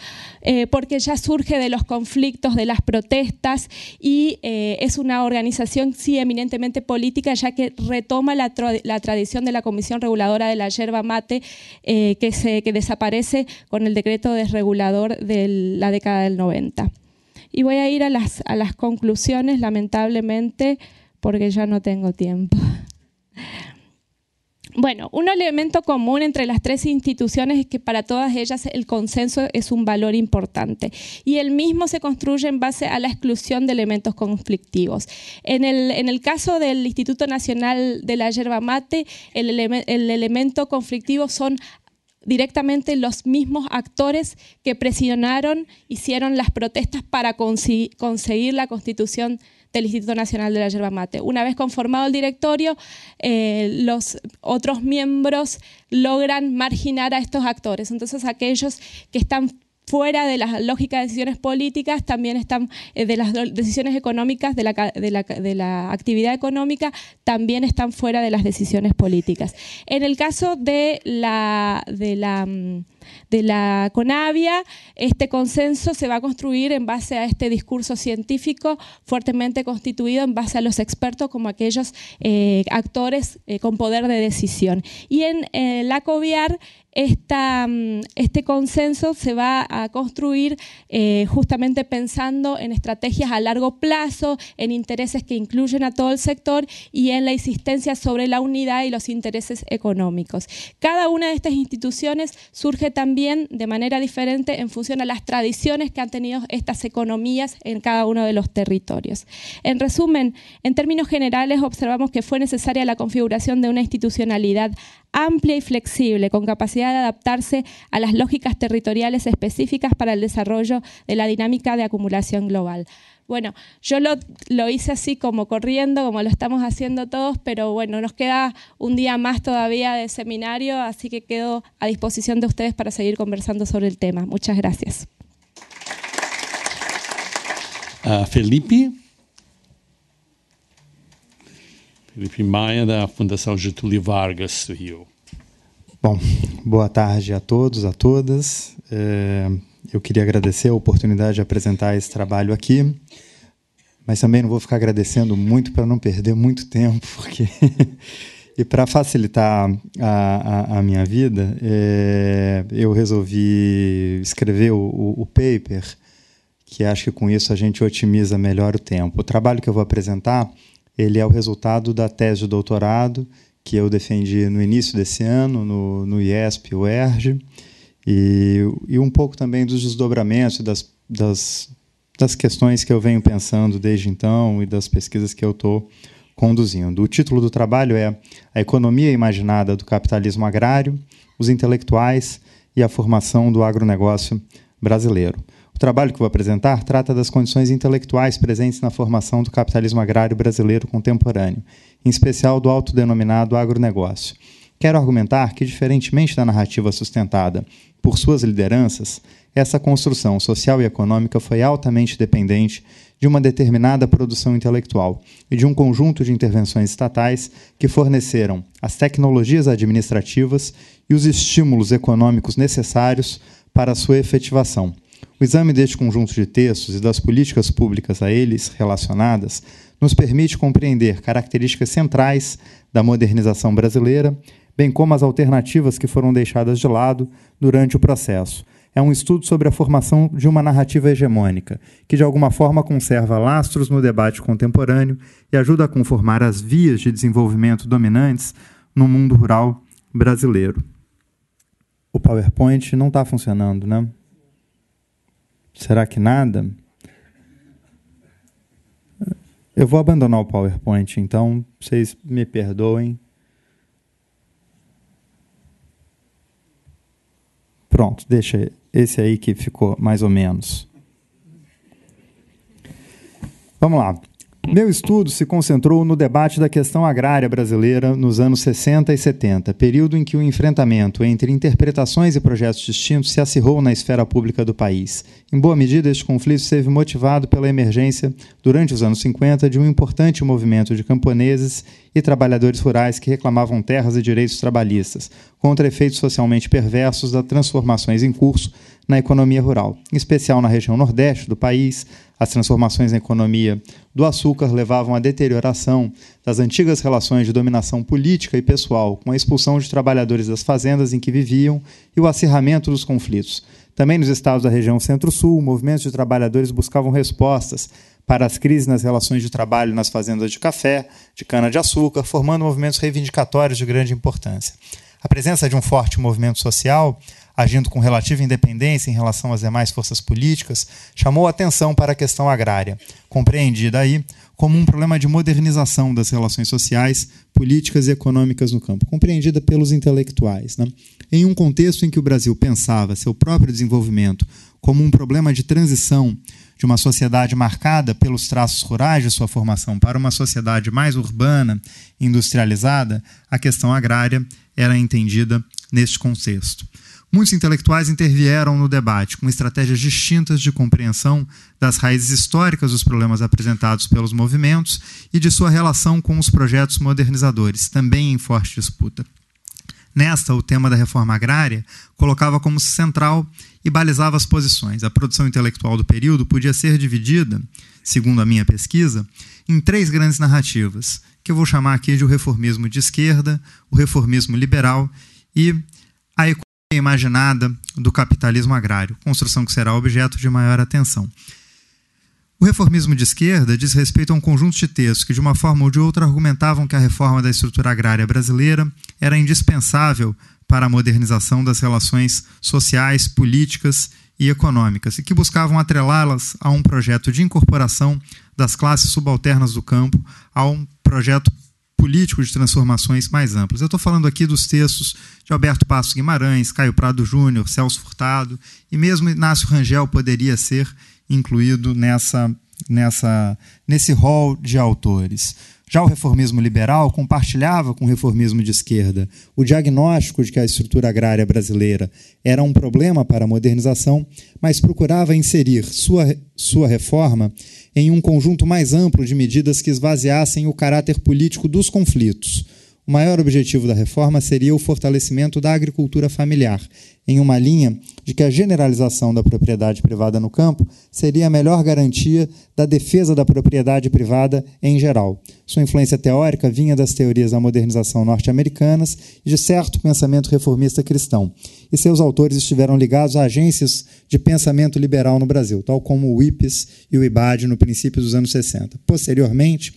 porque ya surge de los conflictos, de las protestas, y es una organización sí eminentemente política, ya que retoma la tradición de la Comisión Reguladora de la Yerba Mate, que desaparece con el decreto desregulador de la década del 90. Y voy a ir a las conclusiones, lamentablemente, porque ya no tengo tiempo. Bueno, un elemento común entre las tres instituciones es que para todas ellas el consenso es un valor importante, y el mismo se construye en base a la exclusión de elementos conflictivos. En el caso del Instituto Nacional de la Yerba Mate, el elemento conflictivo son directamente los mismos actores que presionaron, hicieron las protestas para conseguir la constitución del Instituto Nacional de la Yerba Mate. Una vez conformado el directorio, los otros miembros logran marginar a estos actores. Entonces, aquellos que están fuera de la lógica de decisiones políticas, también están de las decisiones económicas, de la actividad económica, también están fuera de las decisiones políticas. En el caso de la CONAVIA, este consenso se va a construir en base a este discurso científico fuertemente constituido en base a los expertos como aquellos actores con poder de decisión. Y en la COVIAR, este consenso se va a construir justamente pensando en estrategias a largo plazo, en intereses que incluyen a todo el sector y en la insistencia sobre la unidad y los intereses económicos. Cada una de estas instituciones surge también de manera diferente en función a las tradiciones que han tenido estas economías en cada uno de los territorios. En resumen, en términos generales observamos que fue necesaria la configuración de una institucionalidad amplia y flexible, con capacidad de adaptarse a las lógicas territoriales específicas para el desarrollo de la dinámica de acumulación global. Bueno, yo lo hice así como corriendo, como lo estamos haciendo todos, pero bueno, nos queda un día más todavía de seminario, así que quedo a disposición de ustedes para seguir conversando sobre el tema. Muchas gracias. Felipe Maia, da Fundação Getúlio Vargas, do Rio. Bom, boa tarde a todos, a todas. Eu queria agradecer a oportunidade de apresentar esse trabalho aqui, mas também não vou ficar agradecendo muito para não perder muito tempo, porque e para facilitar a minha vida, eu resolvi escrever o paper, que acho que com isso a gente otimiza melhor o tempo. O trabalho que eu vou apresentar, ele é o resultado da tese de doutorado que eu defendi no início desse ano, no IESP, UERJ, e um pouco também dos desdobramentos das questões que eu venho pensando desde então e das pesquisas que eu estou conduzindo. O título do trabalho é A Economia Imaginada do Capitalismo Agrário, os Intelectuais e a Formação do Agronegócio Brasileiro. O trabalho que vou apresentar trata das condições intelectuais presentes na formação do capitalismo agrário brasileiro contemporâneo, em especial do autodenominado agronegócio. Quero argumentar que, diferentemente da narrativa sustentada por suas lideranças, essa construção social e econômica foi altamente dependente de uma determinada produção intelectual e de um conjunto de intervenções estatais que forneceram as tecnologias administrativas e os estímulos econômicos necessários para a sua efetivação. O exame deste conjunto de textos e das políticas públicas a eles relacionadas nos permite compreender características centrais da modernização brasileira, bem como as alternativas que foram deixadas de lado durante o processo. É um estudo sobre a formação de uma narrativa hegemônica, que de alguma forma conserva lastros no debate contemporâneo e ajuda a conformar as vias de desenvolvimento dominantes no mundo rural brasileiro. O PowerPoint não está funcionando, né? Será que nada? Eu vou abandonar o PowerPoint, então vocês me perdoem. Pronto, deixa esse aí que ficou mais ou menos. Vamos lá. Meu estudo se concentrou no debate da questão agrária brasileira nos anos 60 e 70, período em que o enfrentamento entre interpretações e projetos distintos se acirrou na esfera pública do país. Em boa medida, este conflito esteve motivado pela emergência, durante os anos 50, de um importante movimento de camponeses e trabalhadores rurais que reclamavam terras e direitos trabalhistas, contra efeitos socialmente perversos das transformações em curso na economia rural. Em especial na região nordeste do país, as transformações na economia do açúcar levavam à deterioração das antigas relações de dominação política e pessoal, com a expulsão de trabalhadores das fazendas em que viviam e o acirramento dos conflitos. Também nos estados da região Centro-Sul, movimentos de trabalhadores buscavam respostas para as crises nas relações de trabalho nas fazendas de café, de cana-de-açúcar, formando movimentos reivindicatórios de grande importância. A presença de um forte movimento social, agindo com relativa independência em relação às demais forças políticas, chamou a atenção para a questão agrária, compreendida aí como um problema de modernização das relações sociais, políticas e econômicas no campo, compreendida pelos intelectuais, né? Em um contexto em que o Brasil pensava seu próprio desenvolvimento como um problema de transição de uma sociedade marcada pelos traços rurais de sua formação para uma sociedade mais urbana e industrializada, a questão agrária era entendida neste contexto. Muitos intelectuais intervieram no debate com estratégias distintas de compreensão das raízes históricas dos problemas apresentados pelos movimentos e de sua relação com os projetos modernizadores, também em forte disputa. Nesta, o tema da reforma agrária colocava como central e balizava as posições. A produção intelectual do período podia ser dividida, segundo a minha pesquisa, em 3 grandes narrativas, que eu vou chamar aqui de o reformismo de esquerda, o reformismo liberal e a economia imaginada do capitalismo agrário, construção que será objeto de maior atenção. O reformismo de esquerda diz respeito a um conjunto de textos que, de uma forma ou de outra, argumentavam que a reforma da estrutura agrária brasileira era indispensável para a modernização das relações sociais, políticas e econômicas, e que buscavam atrelá-las a um projeto de incorporação das classes subalternas do campo, a um projeto político de transformações mais amplas. Eu estou falando aqui dos textos de Alberto Passos Guimarães, Caio Prado Júnior, Celso Furtado, e mesmo Inácio Rangel poderia ser incluído nesse rol de autores. Já o reformismo liberal compartilhava com o reformismo de esquerda o diagnóstico de que a estrutura agrária brasileira era um problema para a modernização, mas procurava inserir sua reforma em um conjunto mais amplo de medidas que esvaziassem o caráter político dos conflitos. O maior objetivo da reforma seria o fortalecimento da agricultura familiar, em uma linha de que a generalização da propriedade privada no campo seria a melhor garantia da defesa da propriedade privada em geral. Sua influência teórica vinha das teorias da modernização norte-americanas e de certo pensamento reformista cristão, e seus autores estiveram ligados a agências de pensamento liberal no Brasil, tal como o IPES e o IBAD no princípio dos anos 60. Posteriormente,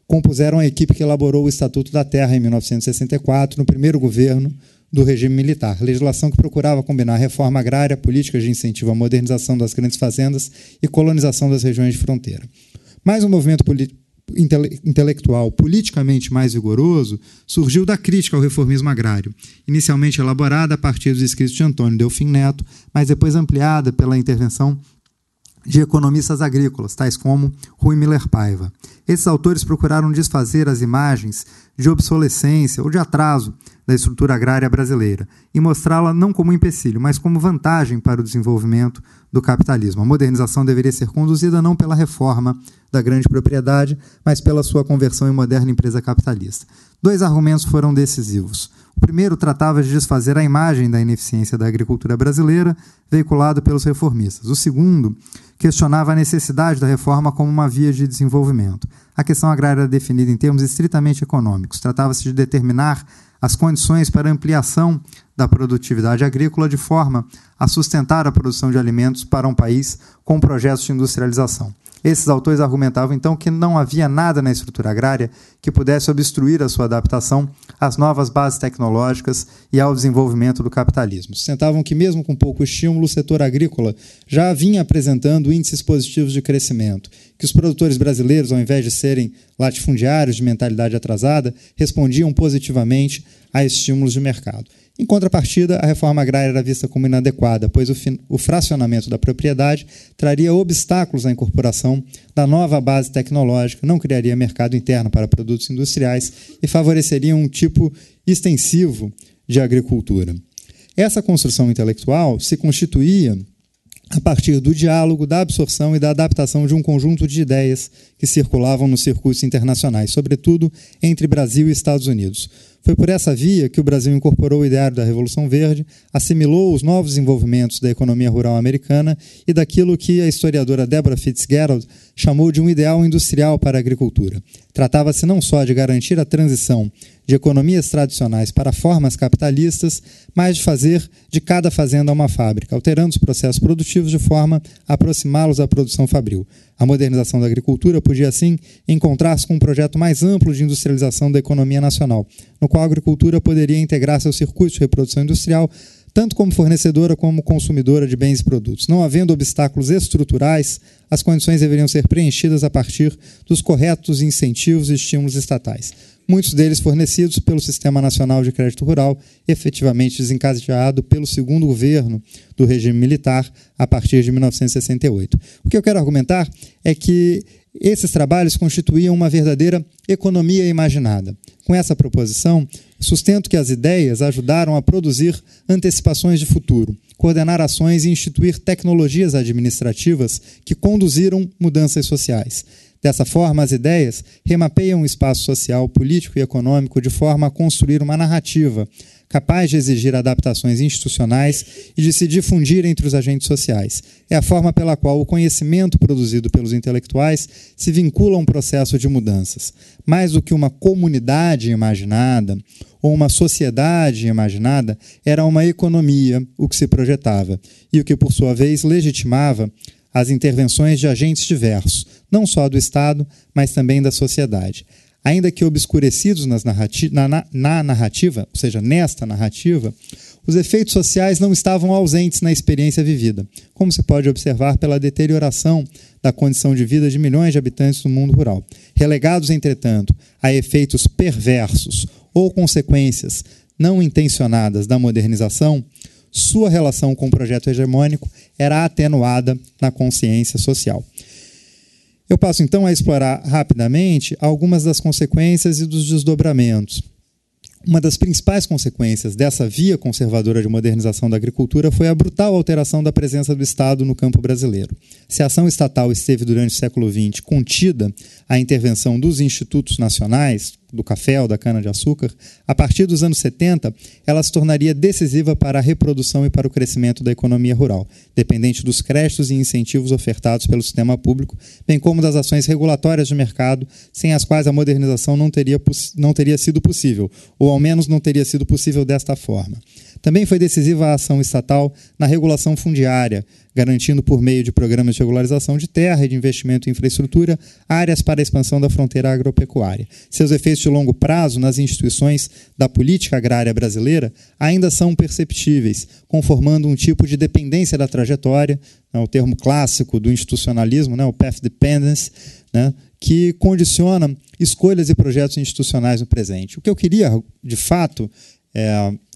compuseram a equipe que elaborou o Estatuto da Terra em 1964, no primeiro governo do regime militar, legislação que procurava combinar reforma agrária, políticas de incentivo à modernização das grandes fazendas e colonização das regiões de fronteira. Mais um movimento intelectual politicamente mais vigoroso surgiu da crítica ao reformismo agrário, inicialmente elaborada a partir dos escritos de Antônio Delfim Neto, mas depois ampliada pela intervenção de economistas agrícolas, tais como Rui Miller Paiva. Esses autores procuraram desfazer as imagens de obsolescência ou de atraso da estrutura agrária brasileira e mostrá-la não como empecilho, mas como vantagem para o desenvolvimento do capitalismo. A modernização deveria ser conduzida não pela reforma da grande propriedade, mas pela sua conversão em moderna empresa capitalista. 2 argumentos foram decisivos. O primeiro tratava de desfazer a imagem da ineficiência da agricultura brasileira, veiculado pelos reformistas. O segundo questionava a necessidade da reforma como uma via de desenvolvimento. A questão agrária era definida em termos estritamente econômicos. Tratava-se de determinar as condições para a ampliação da produtividade agrícola de forma a sustentar a produção de alimentos para um país com projetos de industrialização. Esses autores argumentavam, então, que não havia nada na estrutura agrária que pudesse obstruir a sua adaptação às novas bases tecnológicas e ao desenvolvimento do capitalismo. Sustentavam que, mesmo com pouco estímulo, o setor agrícola já vinha apresentando índices positivos de crescimento, que os produtores brasileiros, ao invés de serem latifundiários de mentalidade atrasada, respondiam positivamente a estímulos de mercado. Em contrapartida, a reforma agrária era vista como inadequada, pois o fracionamento da propriedade traria obstáculos à incorporação da nova base tecnológica, não criaria mercado interno para produtos industriais e favoreceria um tipo extensivo de agricultura. Essa construção intelectual se constituía a partir do diálogo, da absorção e da adaptação de um conjunto de ideias que circulavam nos circuitos internacionais, sobretudo entre Brasil e Estados Unidos. Foi por essa via que o Brasil incorporou o ideário da Revolução Verde, assimilou os novos desenvolvimentos da economia rural americana e daquilo que a historiadora Deborah Fitzgerald chamou de um ideal industrial para a agricultura. Tratava-se não só de garantir a transição de economias tradicionais para formas capitalistas, mas de fazer de cada fazenda uma fábrica, alterando os processos produtivos de forma a aproximá-los da produção fabril. A modernização da agricultura podia, assim, encontrar-se com um projeto mais amplo de industrialização da economia nacional, no qual a agricultura poderia integrar seus circuitos de reprodução industrial, tanto como fornecedora como consumidora de bens e produtos. Não havendo obstáculos estruturais, as condições deveriam ser preenchidas a partir dos corretos incentivos e estímulos estatais, muitos deles fornecidos pelo Sistema Nacional de Crédito Rural, efetivamente desencadeado pelo segundo governo do regime militar a partir de 1968. O que eu quero argumentar é que esses trabalhos constituíam uma verdadeira economia imaginada. Com essa proposição, sustento que as ideias ajudaram a produzir antecipações de futuro, coordenar ações e instituir tecnologias administrativas que conduziram mudanças sociais. Dessa forma, as ideias remapeiam o espaço social, político e econômico de forma a construir uma narrativa capaz de exigir adaptações institucionais e de se difundir entre os agentes sociais. É a forma pela qual o conhecimento produzido pelos intelectuais se vincula a um processo de mudanças. Mais do que uma comunidade imaginada ou uma sociedade imaginada, era uma economia o que se projetava e o que, por sua vez, legitimava as intervenções de agentes diversos, não só do Estado, mas também da sociedade. Ainda que obscurecidos na narrativa, ou seja, nesta narrativa, os efeitos sociais não estavam ausentes na experiência vivida, como se pode observar pela deterioração da condição de vida de milhões de habitantes do mundo rural. Relegados, entretanto, a efeitos perversos ou consequências não intencionadas da modernização, sua relação com o projeto hegemônico era atenuada na consciência social. Eu passo, então, a explorar rapidamente algumas das consequências e dos desdobramentos. Uma das principais consequências dessa via conservadora de modernização da agricultura foi a brutal alteração da presença do Estado no campo brasileiro. Se a ação estatal esteve durante o século XX contida à intervenção dos institutos nacionais, do café ou da cana-de-açúcar, a partir dos anos 70, ela se tornaria decisiva para a reprodução e para o crescimento da economia rural, dependente dos créditos e incentivos ofertados pelo sistema público, bem como das ações regulatórias de mercado, sem as quais a modernização não teria sido possível, ou ao menos não teria sido possível desta forma. Também foi decisiva a ação estatal na regulação fundiária, garantindo por meio de programas de regularização de terra e de investimento em infraestrutura áreas para a expansão da fronteira agropecuária. Seus efeitos de longo prazo nas instituições da política agrária brasileira ainda são perceptíveis, conformando um tipo de dependência da trajetória, o termo clássico do institucionalismo, o path dependence, que condiciona escolhas e projetos institucionais no presente. O que eu queria, de fato,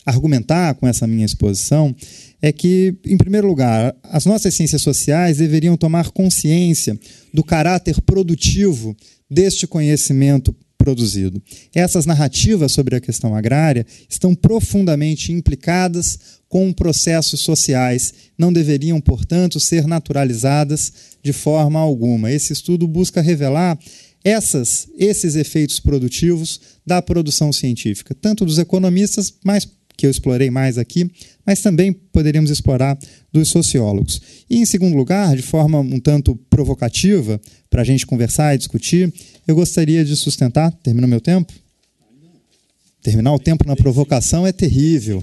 argumentar com essa minha exposição é que, em primeiro lugar, as nossas ciências sociais deveriam tomar consciência do caráter produtivo deste conhecimento produzido. Essas narrativas sobre a questão agrária estão profundamente implicadas com processos sociais, não deveriam, portanto, ser naturalizadas de forma alguma. Esse estudo busca revelar esses efeitos produtivos da produção científica, tanto dos economistas, que eu explorei mais aqui, mas também poderíamos explorar dos sociólogos. E, em segundo lugar, de forma um tanto provocativa, para a gente conversar e discutir, eu gostaria de sustentar... Terminou meu tempo? Terminar o tempo na provocação é terrível.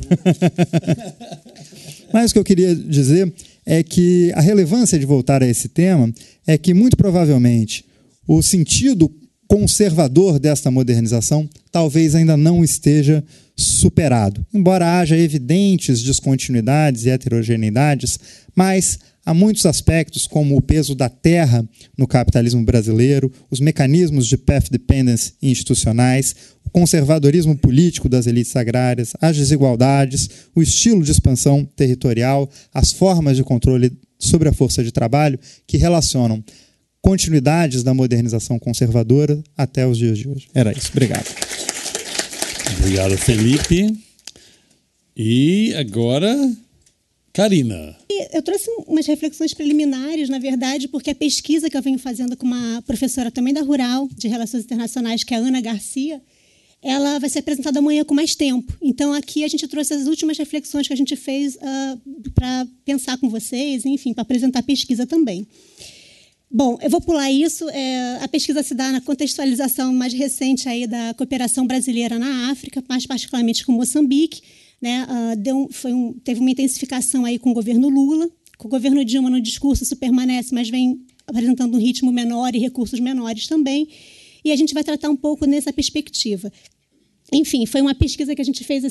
Mas o que eu queria dizer é que a relevância de voltar a esse tema é que, muito provavelmente, o sentido conservador desta modernização talvez ainda não esteja superado. Embora haja evidentes descontinuidades e heterogeneidades, mas há muitos aspectos, como o peso da terra no capitalismo brasileiro, os mecanismos de path dependence institucionais, o conservadorismo político das elites agrárias, as desigualdades, o estilo de expansão territorial, as formas de controle sobre a força de trabalho que relacionam continuidades da modernização conservadora até os dias de hoje. Era isso. Obrigado. Obrigado, Felipe. E agora, Karina. Eu trouxe umas reflexões preliminares, na verdade, porque a pesquisa que eu venho fazendo com uma professora também da Rural, de Relações Internacionais, que é a Ana Garcia, ela vai ser apresentada amanhã com mais tempo. Então, aqui a gente trouxe as últimas reflexões que a gente fez para pensar com vocês, enfim, para apresentar a pesquisa também. Bom, eu vou pular isso. A pesquisa se dá na contextualização mais recente aí da cooperação brasileira na África, mais particularmente com Moçambique, né? Teve uma intensificação aí com o governo Lula. Com o governo Dilma, no discurso, isso permanece, mas vem apresentando um ritmo menor e recursos menores também. E a gente vai tratar um pouco nessa perspectiva. Enfim, foi uma pesquisa que a gente fez,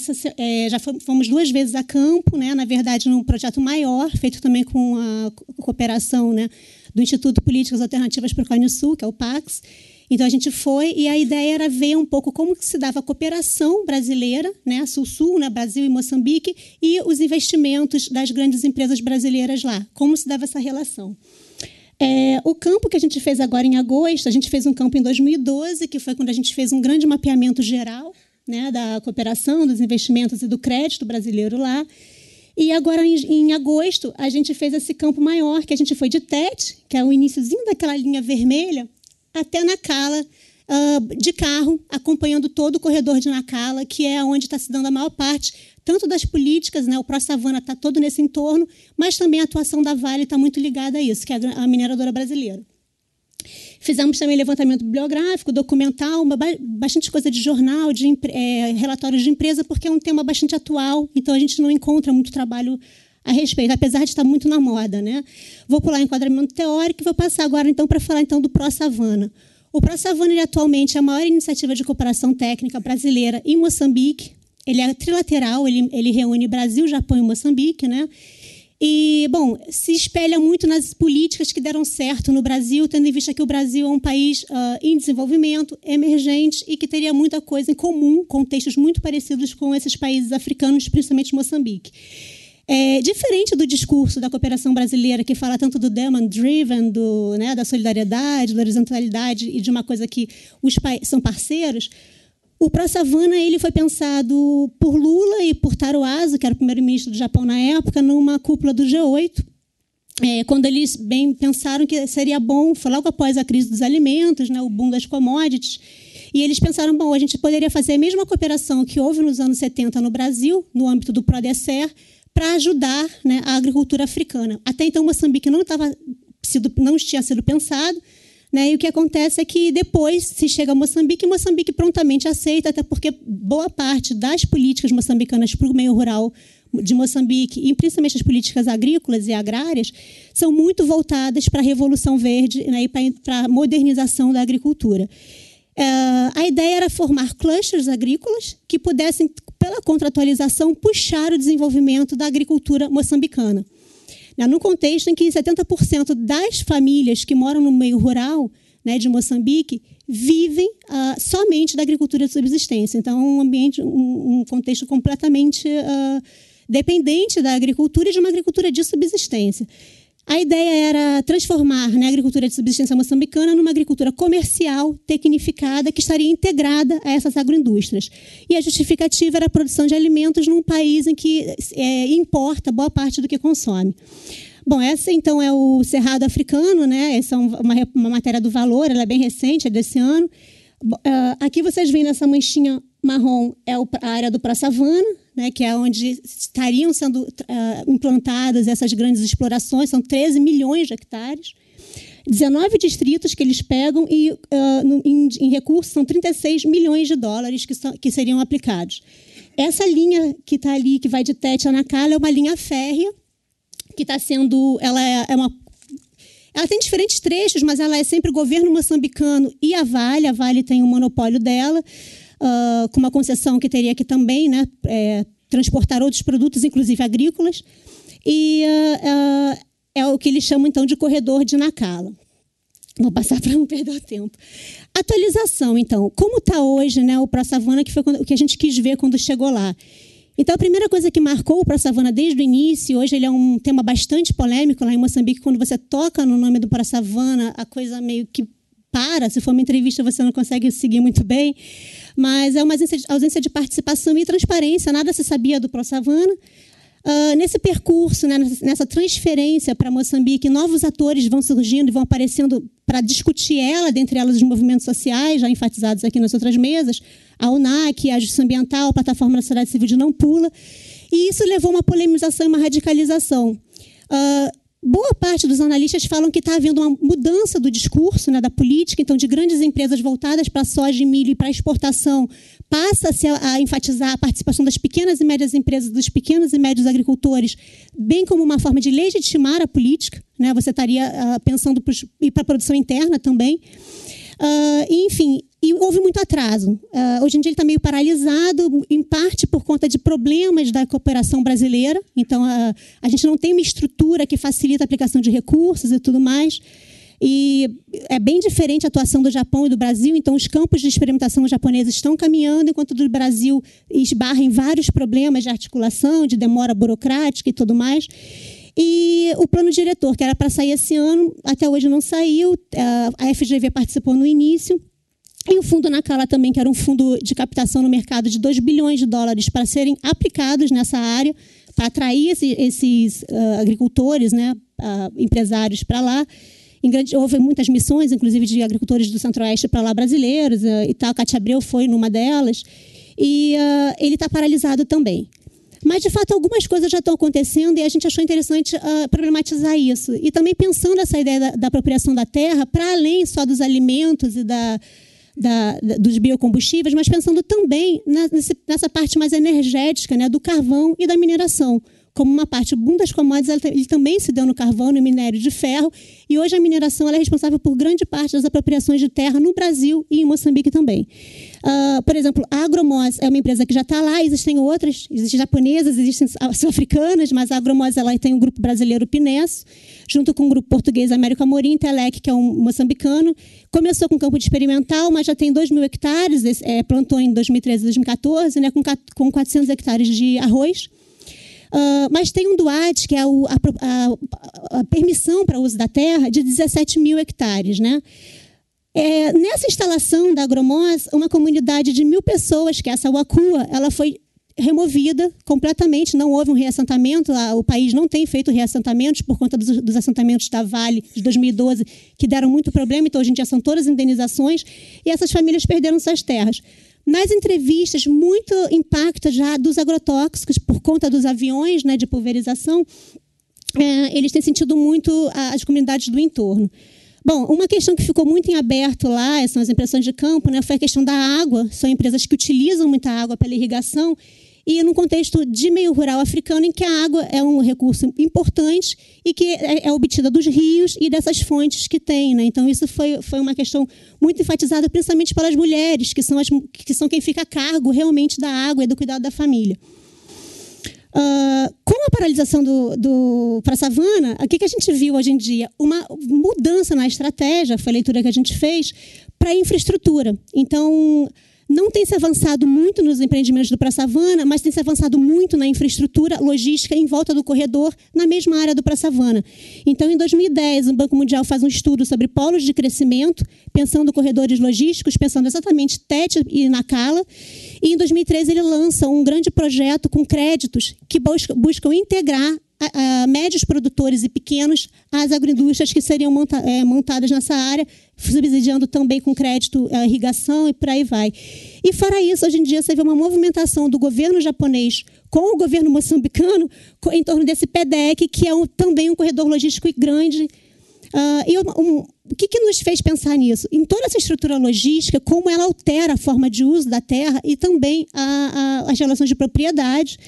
fomos 2 vezes a campo, né? Na verdade, num projeto maior, feito também com a cooperação, né, do Instituto Políticas Alternativas para o Cone Sul, que é o PAX. Então, a gente foi, e a ideia era ver um pouco como que se dava a cooperação brasileira, né, Sul-Sul, né, Brasil e Moçambique, e os investimentos das grandes empresas brasileiras lá, como se dava essa relação. O campo que a gente fez agora em agosto, a gente fez um campo em 2012, que foi quando a gente fez um grande mapeamento geral, né, da cooperação, dos investimentos e do crédito brasileiro lá. E agora, em agosto, a gente fez esse campo maior, que a gente foi de Tete, que é o iniciozinho daquela linha vermelha, até Nacala, de carro, acompanhando todo o corredor de Nacala, que é onde está se dando a maior parte, tanto das políticas, né, o Pró-Savana está todo nesse entorno, mas também a atuação da Vale está muito ligada a isso, que é a mineradora brasileira. Fizemos também levantamento bibliográfico, documental, bastante coisa de jornal, de relatórios de empresa, porque é um tema bastante atual, então a gente não encontra muito trabalho a respeito, apesar de estar muito na moda, né? Vou pular o enquadramento teórico e vou passar agora então para falar então do Pró-Savana. O Pró-Savana, ele atualmente é a maior iniciativa de cooperação técnica brasileira em Moçambique. Ele é trilateral, ele reúne Brasil, Japão e Moçambique, né? E, bom, se espelha muito nas políticas que deram certo no Brasil, tendo em vista que o Brasil é um país em desenvolvimento, emergente, e que teria muita coisa em comum, contextos muito parecidos com esses países africanos, principalmente Moçambique. Diferente do discurso da cooperação brasileira, que fala tanto do demand-driven, né, da solidariedade, da horizontalidade e de uma coisa que os países são parceiros, o Pró-Savana ele foi pensado por Lula e por Taro Aso, que era o primeiro-ministro do Japão na época, numa cúpula do G8, quando eles bem pensaram que seria bom, foi logo após a crise dos alimentos, né, o boom das commodities, e eles pensaram, bom, a gente poderia fazer a mesma cooperação que houve nos anos 70 no Brasil, no âmbito do PRODECER, para ajudar, né, a agricultura africana. Até então, Moçambique não tinha sido pensado, né, e o que acontece é que depois se chega a Moçambique, e Moçambique prontamente aceita, até porque boa parte das políticas moçambicanas para o meio rural de Moçambique, e principalmente as políticas agrícolas e agrárias, são muito voltadas para a Revolução Verde, né, e para a modernização da agricultura. A ideia era formar clusters agrícolas que pudessem, pela contratualização, puxar o desenvolvimento da agricultura moçambicana. No contexto em que 70% das famílias que moram no meio rural, né, de Moçambique vivem somente da agricultura de subsistência. Então, um contexto completamente dependente da agricultura e de uma agricultura de subsistência. A ideia era transformar, né, a agricultura de subsistência moçambicana numa agricultura comercial, tecnificada, que estaria integrada a essas agroindústrias. E a justificativa era a produção de alimentos num país em que importa boa parte do que consome. Bom, essa então é o Cerrado Africano, né? Essa é uma matéria do Valor, ela é bem recente, é desse ano. Aqui vocês veem nessa manchinha marrom é a área do Pró-Savana, né, que é onde estariam sendo implantadas essas grandes explorações, são 13 milhões de hectares, 19 distritos que eles pegam e em recursos são 36 milhões de dólares que seriam aplicados. Essa linha que está ali, que vai de Tete a Nacala, é uma linha férrea, que está sendo... Ela tem diferentes trechos, mas ela é sempre o governo moçambicano e a Vale tem um monopólio dela, com uma concessão que teria que também, né, transportar outros produtos, inclusive agrícolas, e é o que eles chamam então de corredor de Nacala. Vou passar para não perder o tempo. Atualização, então. Como está hoje, né, o Pró-Savana, que foi o que a gente quis ver quando chegou lá. Então, a primeira coisa que marcou o Pró-Savana desde o início, hoje ele é um tema bastante polêmico lá em Moçambique, quando você toca no nome do Pró-Savana, a coisa meio que para, se for uma entrevista você não consegue seguir muito bem, mas é uma ausência de participação e transparência, nada se sabia do Pró-Savana. Nesse percurso, né, nessa transferência para Moçambique, novos atores vão surgindo e vão aparecendo para discutir ela, dentre elas os movimentos sociais, já enfatizados aqui nas outras mesas, a UNAC, a Justiça Ambiental, a Plataforma da Sociedade Civil de Nampula, e isso levou a uma polemização e uma radicalização. Boa parte dos analistas falam que está havendo uma mudança do discurso, né, da política, então, de grandes empresas voltadas para a soja e milho e para a exportação, passa-se a enfatizar a participação das pequenas e médias empresas, dos pequenos e médios agricultores, bem como uma forma de legitimar a política, né? Você estaria pensando ir para a produção interna também. Enfim, e houve muito atraso. Hoje em dia ele está meio paralisado, em parte por conta de problemas da cooperação brasileira. Então, a gente não tem uma estrutura que facilita a aplicação de recursos e tudo mais. E é bem diferente a atuação do Japão e do Brasil. Então, os campos de experimentação japoneses estão caminhando, enquanto do Brasil esbarra em vários problemas de articulação, de demora burocrática e tudo mais. E o plano diretor, que era para sair esse ano, até hoje não saiu. A FGV participou no início. E o Fundo Nacala também, que era um fundo de captação no mercado de 2 bilhões de dólares para serem aplicados nessa área, para atrair esses agricultores, né, empresários para lá. Houve muitas missões, inclusive de agricultores do Centro-Oeste para lá brasileiros, e tal. Cátia Abreu foi numa delas. E ele está paralisado também. Mas, de fato, algumas coisas já estão acontecendo e a gente achou interessante problematizar isso. E também pensando essa ideia da apropriação da terra, para além só dos alimentos e dos biocombustíveis, mas pensando também nessa parte mais energética, né, do carvão e da mineração. Como uma parte, o boom das commodities, ele também se deu no carvão, no minério de ferro, e hoje a mineração ela é responsável por grande parte das apropriações de terra no Brasil e em Moçambique também. Por exemplo, a Agromos é uma empresa que já está lá, existem outras, existem japonesas, existem sul-africanas, mas a Agromos ela tem um grupo brasileiro, Pinesso, junto com o grupo português Américo Amorim, Telec, que é um moçambicano. Começou com campo de experimental, mas já tem 2.000 hectares, plantou em 2013 e 2014, né, com 400 hectares de arroz. Mas tem um DUAT, que é a permissão para o uso da terra, de 17.000 hectares. Né? Nessa instalação da Agromos, uma comunidade de 1.000 pessoas, que é essa Wakua, ela foi removida completamente, não houve um reassentamento, o país não tem feito reassentamentos por conta dos assentamentos da Vale de 2012, que deram muito problema, então hoje em dia são todas indenizações, e essas famílias perderam suas terras. Nas entrevistas, muito impacto já dos agrotóxicos, por conta dos aviões, né, de pulverização, eles têm sentido muito as comunidades do entorno. Bom, uma questão que ficou muito em aberto lá, são as impressões de campo, né, foi a questão da água. São empresas que utilizam muita água pela irrigação, e num contexto de meio rural africano, em que a água é um recurso importante e que é obtida dos rios e dessas fontes que tem. Né? Então, isso foi uma questão muito enfatizada, principalmente pelas mulheres, que são quem fica a cargo realmente da água e do cuidado da família. Com a paralisação para a savana, o que a gente viu hoje em dia? Uma mudança na estratégia, foi a leitura que a gente fez, para a infraestrutura. Então, não tem se avançado muito nos empreendimentos do Prá-Savana, mas tem se avançado muito na infraestrutura logística em volta do corredor, na mesma área do Prá-Savana. Então, em 2010, o Banco Mundial faz um estudo sobre polos de crescimento, pensando corredores logísticos, pensando exatamente Tete e Nacala. E, em 2013, ele lança um grande projeto com créditos que buscam integrar médios produtores e pequenos às agroindústrias que seriam montadas nessa área, subsidiando também com crédito irrigação e por aí vai. E fora isso, hoje em dia você vê uma movimentação do governo japonês com o governo moçambicano em torno desse PDEC, que é também um corredor logístico grande. O que nos fez pensar nisso? Em toda essa estrutura logística, como ela altera a forma de uso da terra e também as relações de propriedade.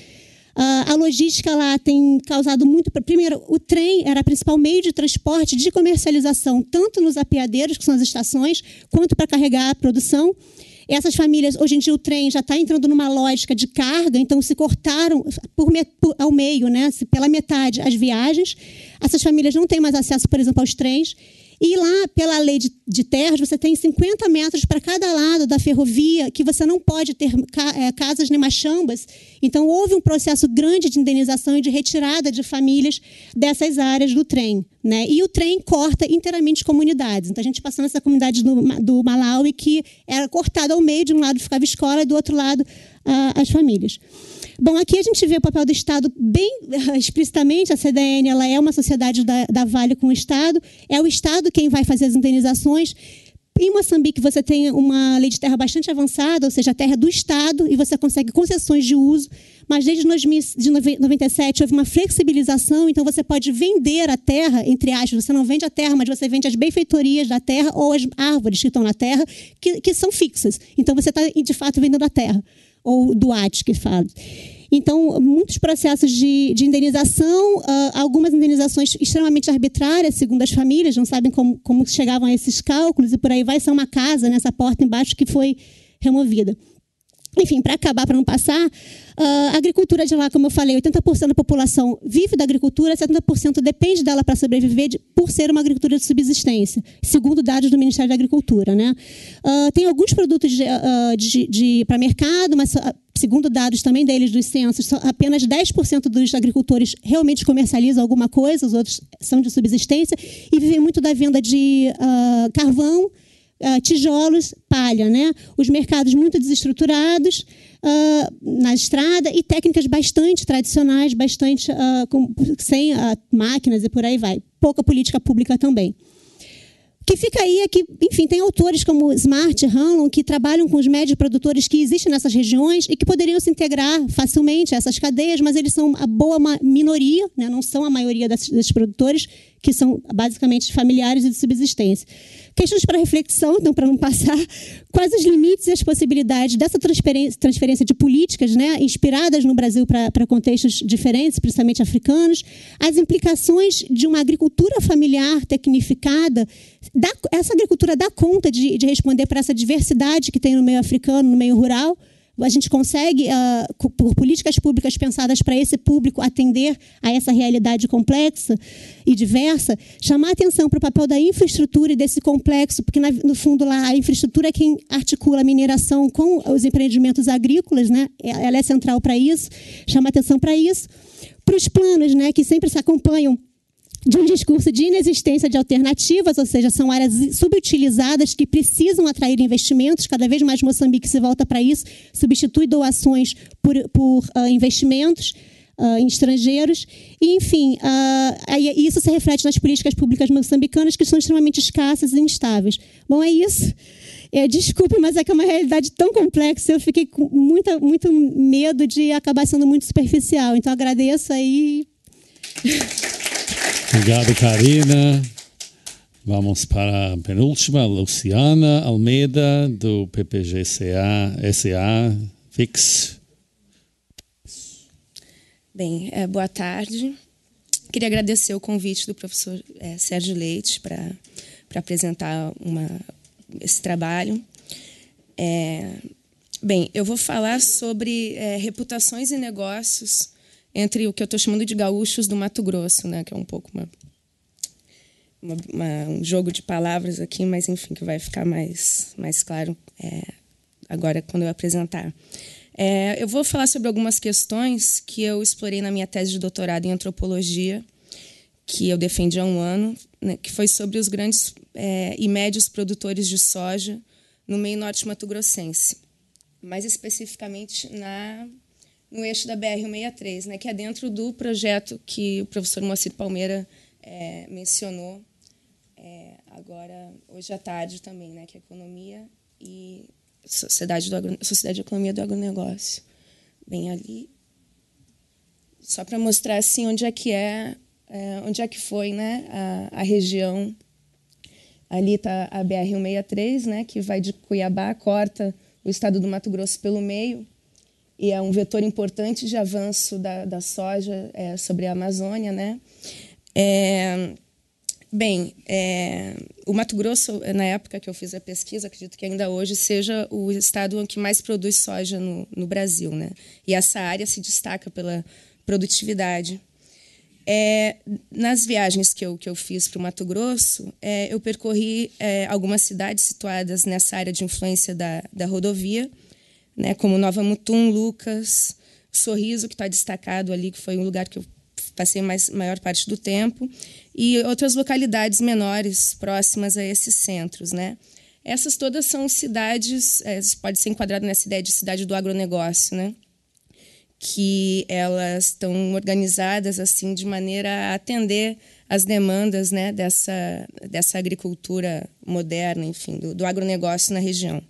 A logística lá tem causado muito... Primeiro, o trem era o principal meio de transporte de comercialização, tanto nos apeadeiros, que são as estações, quanto para carregar a produção. Essas famílias, hoje em dia, o trem já está entrando numa lógica de carga, então se cortaram ao meio, né, pela metade, as viagens. Essas famílias não têm mais acesso, por exemplo, aos trens. E lá, pela lei de terras, você tem 50 metros para cada lado da ferrovia, que você não pode ter casas nem machambas. Então, houve um processo grande de indenização e de retirada de famílias dessas áreas do trem, né? E o trem corta inteiramente comunidades. Então, a gente passou nessa comunidade do Malawi, que era cortada ao meio, de um lado ficava a escola e do outro lado as famílias. Bom, aqui a gente vê o papel do Estado bem explicitamente. A CDN ela é uma sociedade da Vale com o Estado. É o Estado quem vai fazer as indenizações. Em Moçambique, você tem uma lei de terra bastante avançada, ou seja, a terra é do Estado, e você consegue concessões de uso. Mas desde 1997 houve uma flexibilização, então você pode vender a terra, entre aspas, você não vende a terra, mas você vende as benfeitorias da terra ou as árvores que estão na terra, que são fixas. Então você está, de fato, vendendo a terra, ou doate, que fala. Então, muitos processos de indenização, algumas indenizações extremamente arbitrárias, segundo as famílias, não sabem como chegavam a esses cálculos, e por aí vai ser uma casa nessa porta embaixo que foi removida. Enfim, para acabar, para não passar, a agricultura de lá, como eu falei, 80% da população vive da agricultura, 70% depende dela para sobreviver por ser uma agricultura de subsistência, segundo dados do Ministério da Agricultura, né? Tem alguns produtos para mercado, mas segundo dados também deles, dos censos, apenas 10% dos agricultores realmente comercializam alguma coisa, os outros são de subsistência, e vivem muito da venda de carvão, tijolos, palha, né? Os mercados muito desestruturados na estrada e técnicas bastante tradicionais, bastante sem máquinas e por aí vai. Pouca política pública também. O que fica aí é que, enfim, tem autores como Smart, Hanlon, que trabalham com os médios produtores que existem nessas regiões e que poderiam se integrar facilmente a essas cadeias, mas eles são a boa minoria, né? Não são a maioria desses produtores, que são basicamente familiares e de subsistência. Questões para reflexão, então, para não passar, quais os limites e as possibilidades dessa transferência de políticas, né, inspiradas no Brasil para contextos diferentes, principalmente africanos, as implicações de uma agricultura familiar tecnificada. Essa agricultura dá conta de responder para essa diversidade que tem no meio africano, no meio rural? A gente consegue, por políticas públicas pensadas para esse público, atender a essa realidade complexa e diversa, chamar atenção para o papel da infraestrutura e desse complexo, porque, no fundo, lá a infraestrutura é quem articula a mineração com os empreendimentos agrícolas, né? Ela é central para isso, chama atenção para isso. Para os planos, né, que sempre se acompanham de um discurso de inexistência de alternativas, ou seja, são áreas subutilizadas que precisam atrair investimentos. Cada vez mais Moçambique se volta para isso, substitui doações por investimentos em estrangeiros. E, enfim, isso se reflete nas políticas públicas moçambicanas, que são extremamente escassas e instáveis. Bom, é isso. Desculpe, mas é que é uma realidade tão complexa, eu fiquei com muito medo de acabar sendo muito superficial. Então, agradeço aí. Obrigado, Karina. Vamos para a penúltima, Luciana Almeida, do PPG-SA, FIX. Bem, boa tarde. Queria agradecer o convite do professor Sérgio Leite para apresentar esse trabalho. Bem, eu vou falar sobre reputações e negócios entre o que eu estou chamando de gaúchos do Mato Grosso, né, que é um pouco um jogo de palavras aqui, mas, enfim, que vai ficar mais claro agora quando eu apresentar. Eu vou falar sobre algumas questões que eu explorei na minha tese de doutorado em antropologia, que eu defendi há 1 ano, né, que foi sobre os grandes e médios produtores de soja no meio norte mato-grossense, mais especificamente no eixo da BR-163, né, que é dentro do projeto que o professor Moacir Palmeira mencionou agora, hoje à tarde também, né, que é Economia e Sociedade de Economia do Agronegócio. Bem ali, só para mostrar assim, onde é que foi, né, a região. Ali está a BR-163, né, que vai de Cuiabá, corta o estado do Mato Grosso pelo meio, e é um vetor importante de avanço da soja sobre a Amazônia, né? O Mato Grosso, na época que eu fiz a pesquisa, acredito que ainda hoje seja o estado que mais produz soja no Brasil, né? E essa área se destaca pela produtividade. Nas viagens que eu fiz para o Mato Grosso, eu percorri algumas cidades situadas nessa área de influência da rodovia, né, como Nova Mutum, Lucas, Sorriso, que está destacado ali, que foi um lugar que eu passei maior parte do tempo, e outras localidades menores próximas a esses centros, né? Essas todas são cidades, pode ser enquadrado nessa ideia de cidade do agronegócio, né? Que elas estão organizadas assim de maneira a atender as demandas, né, dessa agricultura moderna, enfim, do agronegócio na região.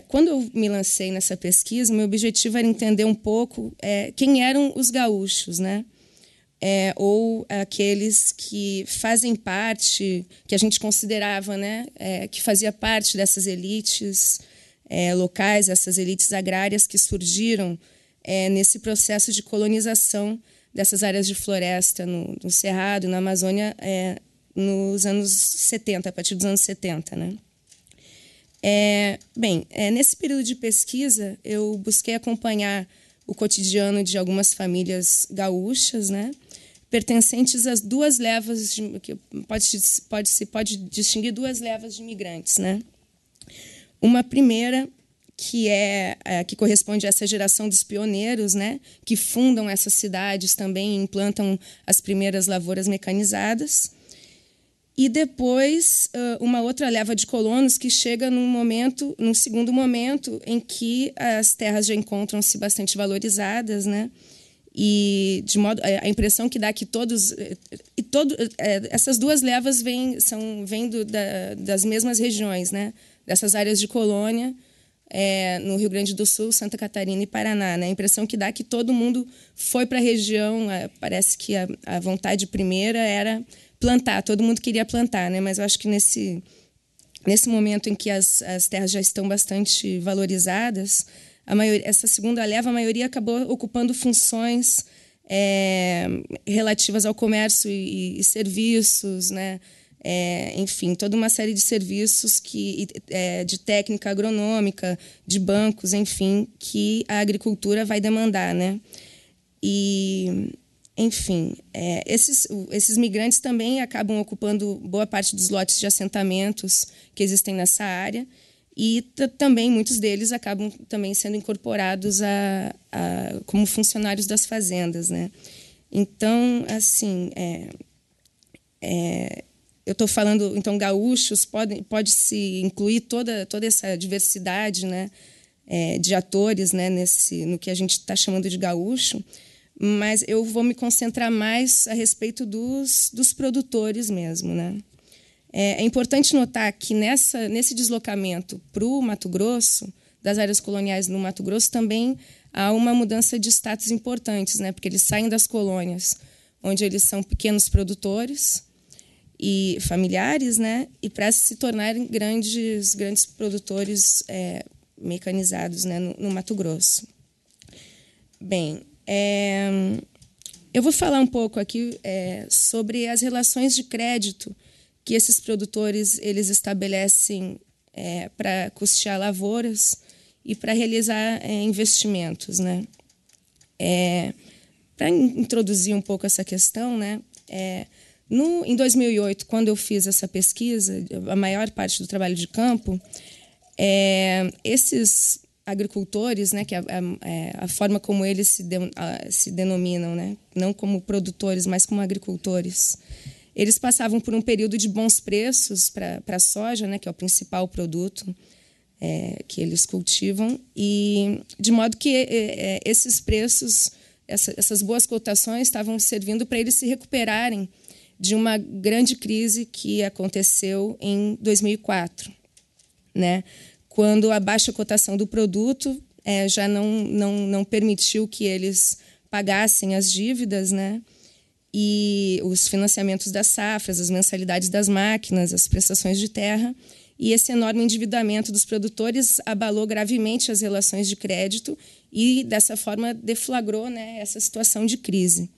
Quando eu me lancei nessa pesquisa, meu objetivo era entender um pouco quem eram os gaúchos, né? Ou aqueles que fazem parte, que a gente considerava, né, que fazia parte dessas elites locais, essas elites agrárias que surgiram nesse processo de colonização dessas áreas de floresta no Cerrado, na Amazônia, nos anos 70, a partir dos anos 70, né? Nesse período de pesquisa, eu busquei acompanhar o cotidiano de algumas famílias gaúchas, né, pertencentes às duas levas, que pode distinguir duas levas de imigrantes, né? Uma primeira, que corresponde a essa geração dos pioneiros, né, que fundam essas cidades também e implantam as primeiras lavouras mecanizadas. E depois, uma outra leva de colonos que chega num segundo momento em que as terras já encontram-se bastante valorizadas, né? E de modo a impressão que dá que essas duas levas vêm das mesmas regiões, né? Dessas áreas de colônia, no Rio Grande do Sul, Santa Catarina e Paraná, né? A impressão que dá que todo mundo foi para a região, parece que a vontade primeira era plantar, todo mundo queria plantar, né? Mas eu acho que nesse momento em que as terras já estão bastante valorizadas, essa segunda leva, a maioria acabou ocupando funções relativas ao comércio e serviços, né? Enfim, toda uma série de serviços de técnica agronômica, de bancos, enfim, que a agricultura vai demandar, né? E, enfim, esses migrantes também acabam ocupando boa parte dos lotes de assentamentos que existem nessa área e também muitos deles acabam também sendo incorporados como funcionários das fazendas, né? Então, assim, eu estou falando, então, gaúchos, pode-se incluir toda essa diversidade, né, de atores, né, no que a gente está chamando de gaúcho, mas eu vou me concentrar mais a respeito dos produtores mesmo, né? É importante notar que nesse deslocamento para o Mato Grosso, das áreas coloniais no Mato Grosso, também há uma mudança de status importantes, né, porque eles saem das colônias, onde eles são pequenos produtores e familiares, né, e para se tornarem grandes produtores mecanizados, né, no Mato Grosso. Bem, eu vou falar um pouco aqui sobre as relações de crédito que esses produtores eles estabelecem para custear lavouras e para realizar investimentos, né? Para introduzir um pouco essa questão, né? Em 2008, quando eu fiz essa pesquisa, a maior parte do trabalho de campo, esses agricultores, né, que a forma como eles se denominam, né, não como produtores, mas como agricultores, eles passavam por um período de bons preços para a soja, né, que é o principal produto que eles cultivam, e de modo que esses preços, essas boas cotações estavam servindo para eles se recuperarem de uma grande crise que aconteceu em 2004, né? Quando a baixa cotação do produto já não permitiu que eles pagassem as dívidas, né? E os financiamentos das safras, as mensalidades das máquinas, as prestações de terra, e esse enorme endividamento dos produtores abalou gravemente as relações de crédito e, dessa forma, deflagrou, né, essa situação de crise.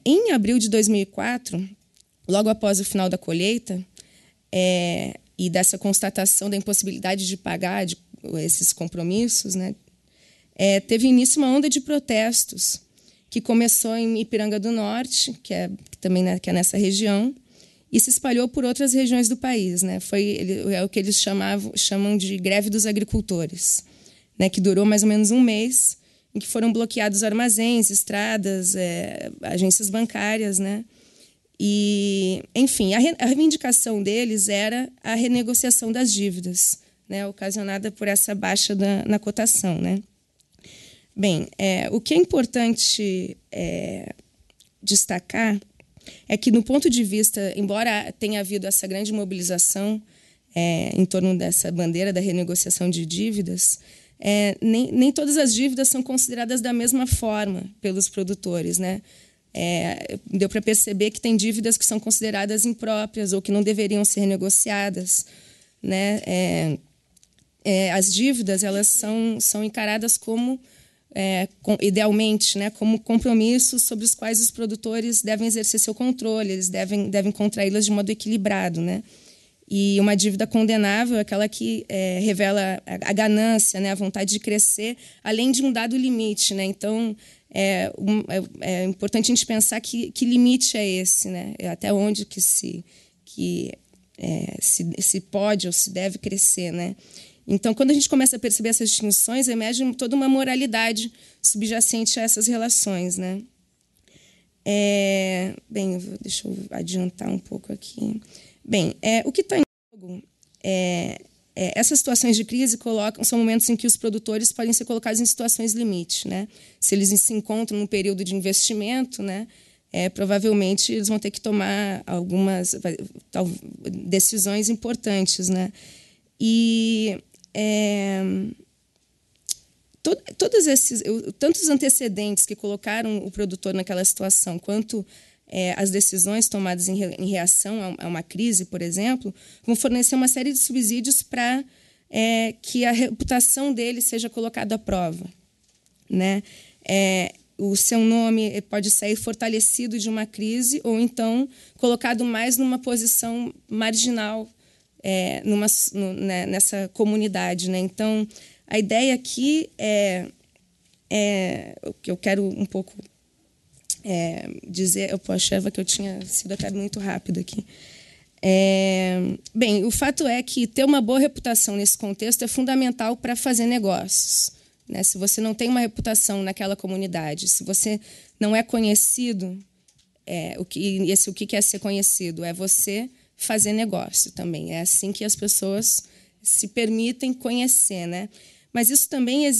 Em abril de 2004, logo após o final da colheita, e dessa constatação da impossibilidade de pagar esses compromissos, né, teve início uma onda de protestos que começou em Ipiranga do Norte, que é nessa região, e se espalhou por outras regiões do país, né? É o que eles chamam de greve dos agricultores, né, que durou mais ou menos um mês em que foram bloqueados armazéns, estradas, agências bancárias, né? E, enfim, a reivindicação deles era a renegociação das dívidas, né, ocasionada por essa baixa na cotação, né? Bem, o que é importante destacar é que, no ponto de vista, embora tenha havido essa grande mobilização em torno dessa bandeira da renegociação de dívidas, nem todas as dívidas são consideradas da mesma forma pelos produtores, né? Deu para perceber que tem dívidas que são consideradas impróprias ou que não deveriam ser renegociadas, né? As dívidas, elas são encaradas como idealmente, né, como compromissos sobre os quais os produtores devem exercer seu controle, eles devem contraí-las de modo equilibrado, né? E uma dívida condenável é aquela que revela a ganância, né, a vontade de crescer, além de um dado limite, né? Então, é importante a gente pensar que limite é esse, né? Até onde que se pode ou se deve crescer, né? Então, quando a gente começa a perceber essas distinções, emerge toda uma moralidade subjacente a essas relações, né? Bem, deixa eu adiantar um pouco aqui. Bem, o que está em jogo essas situações de crise são momentos em que os produtores podem ser colocados em situações limite, né? Se eles se encontram num período de investimento, né, provavelmente eles vão ter que tomar algumas decisões importantes, né? E todos esses, tanto os antecedentes que colocaram o produtor naquela situação, quanto as decisões tomadas em reação a uma crise, por exemplo, vão fornecer uma série de subsídios para que a reputação dele seja colocada à prova, né? O seu nome pode sair fortalecido de uma crise ou então colocado mais numa posição marginal nessa comunidade, né? Então, a ideia aqui o que eu quero um pouco dizer, eu achava que eu tinha sido até muito rápido aqui. Bem, o fato é que ter uma boa reputação nesse contexto é fundamental para fazer negócios, né? Se você não tem uma reputação naquela comunidade, se você não é conhecido, o que é ser conhecido? É você fazer negócio também. É assim que as pessoas se permitem conhecer, né? Mas isso também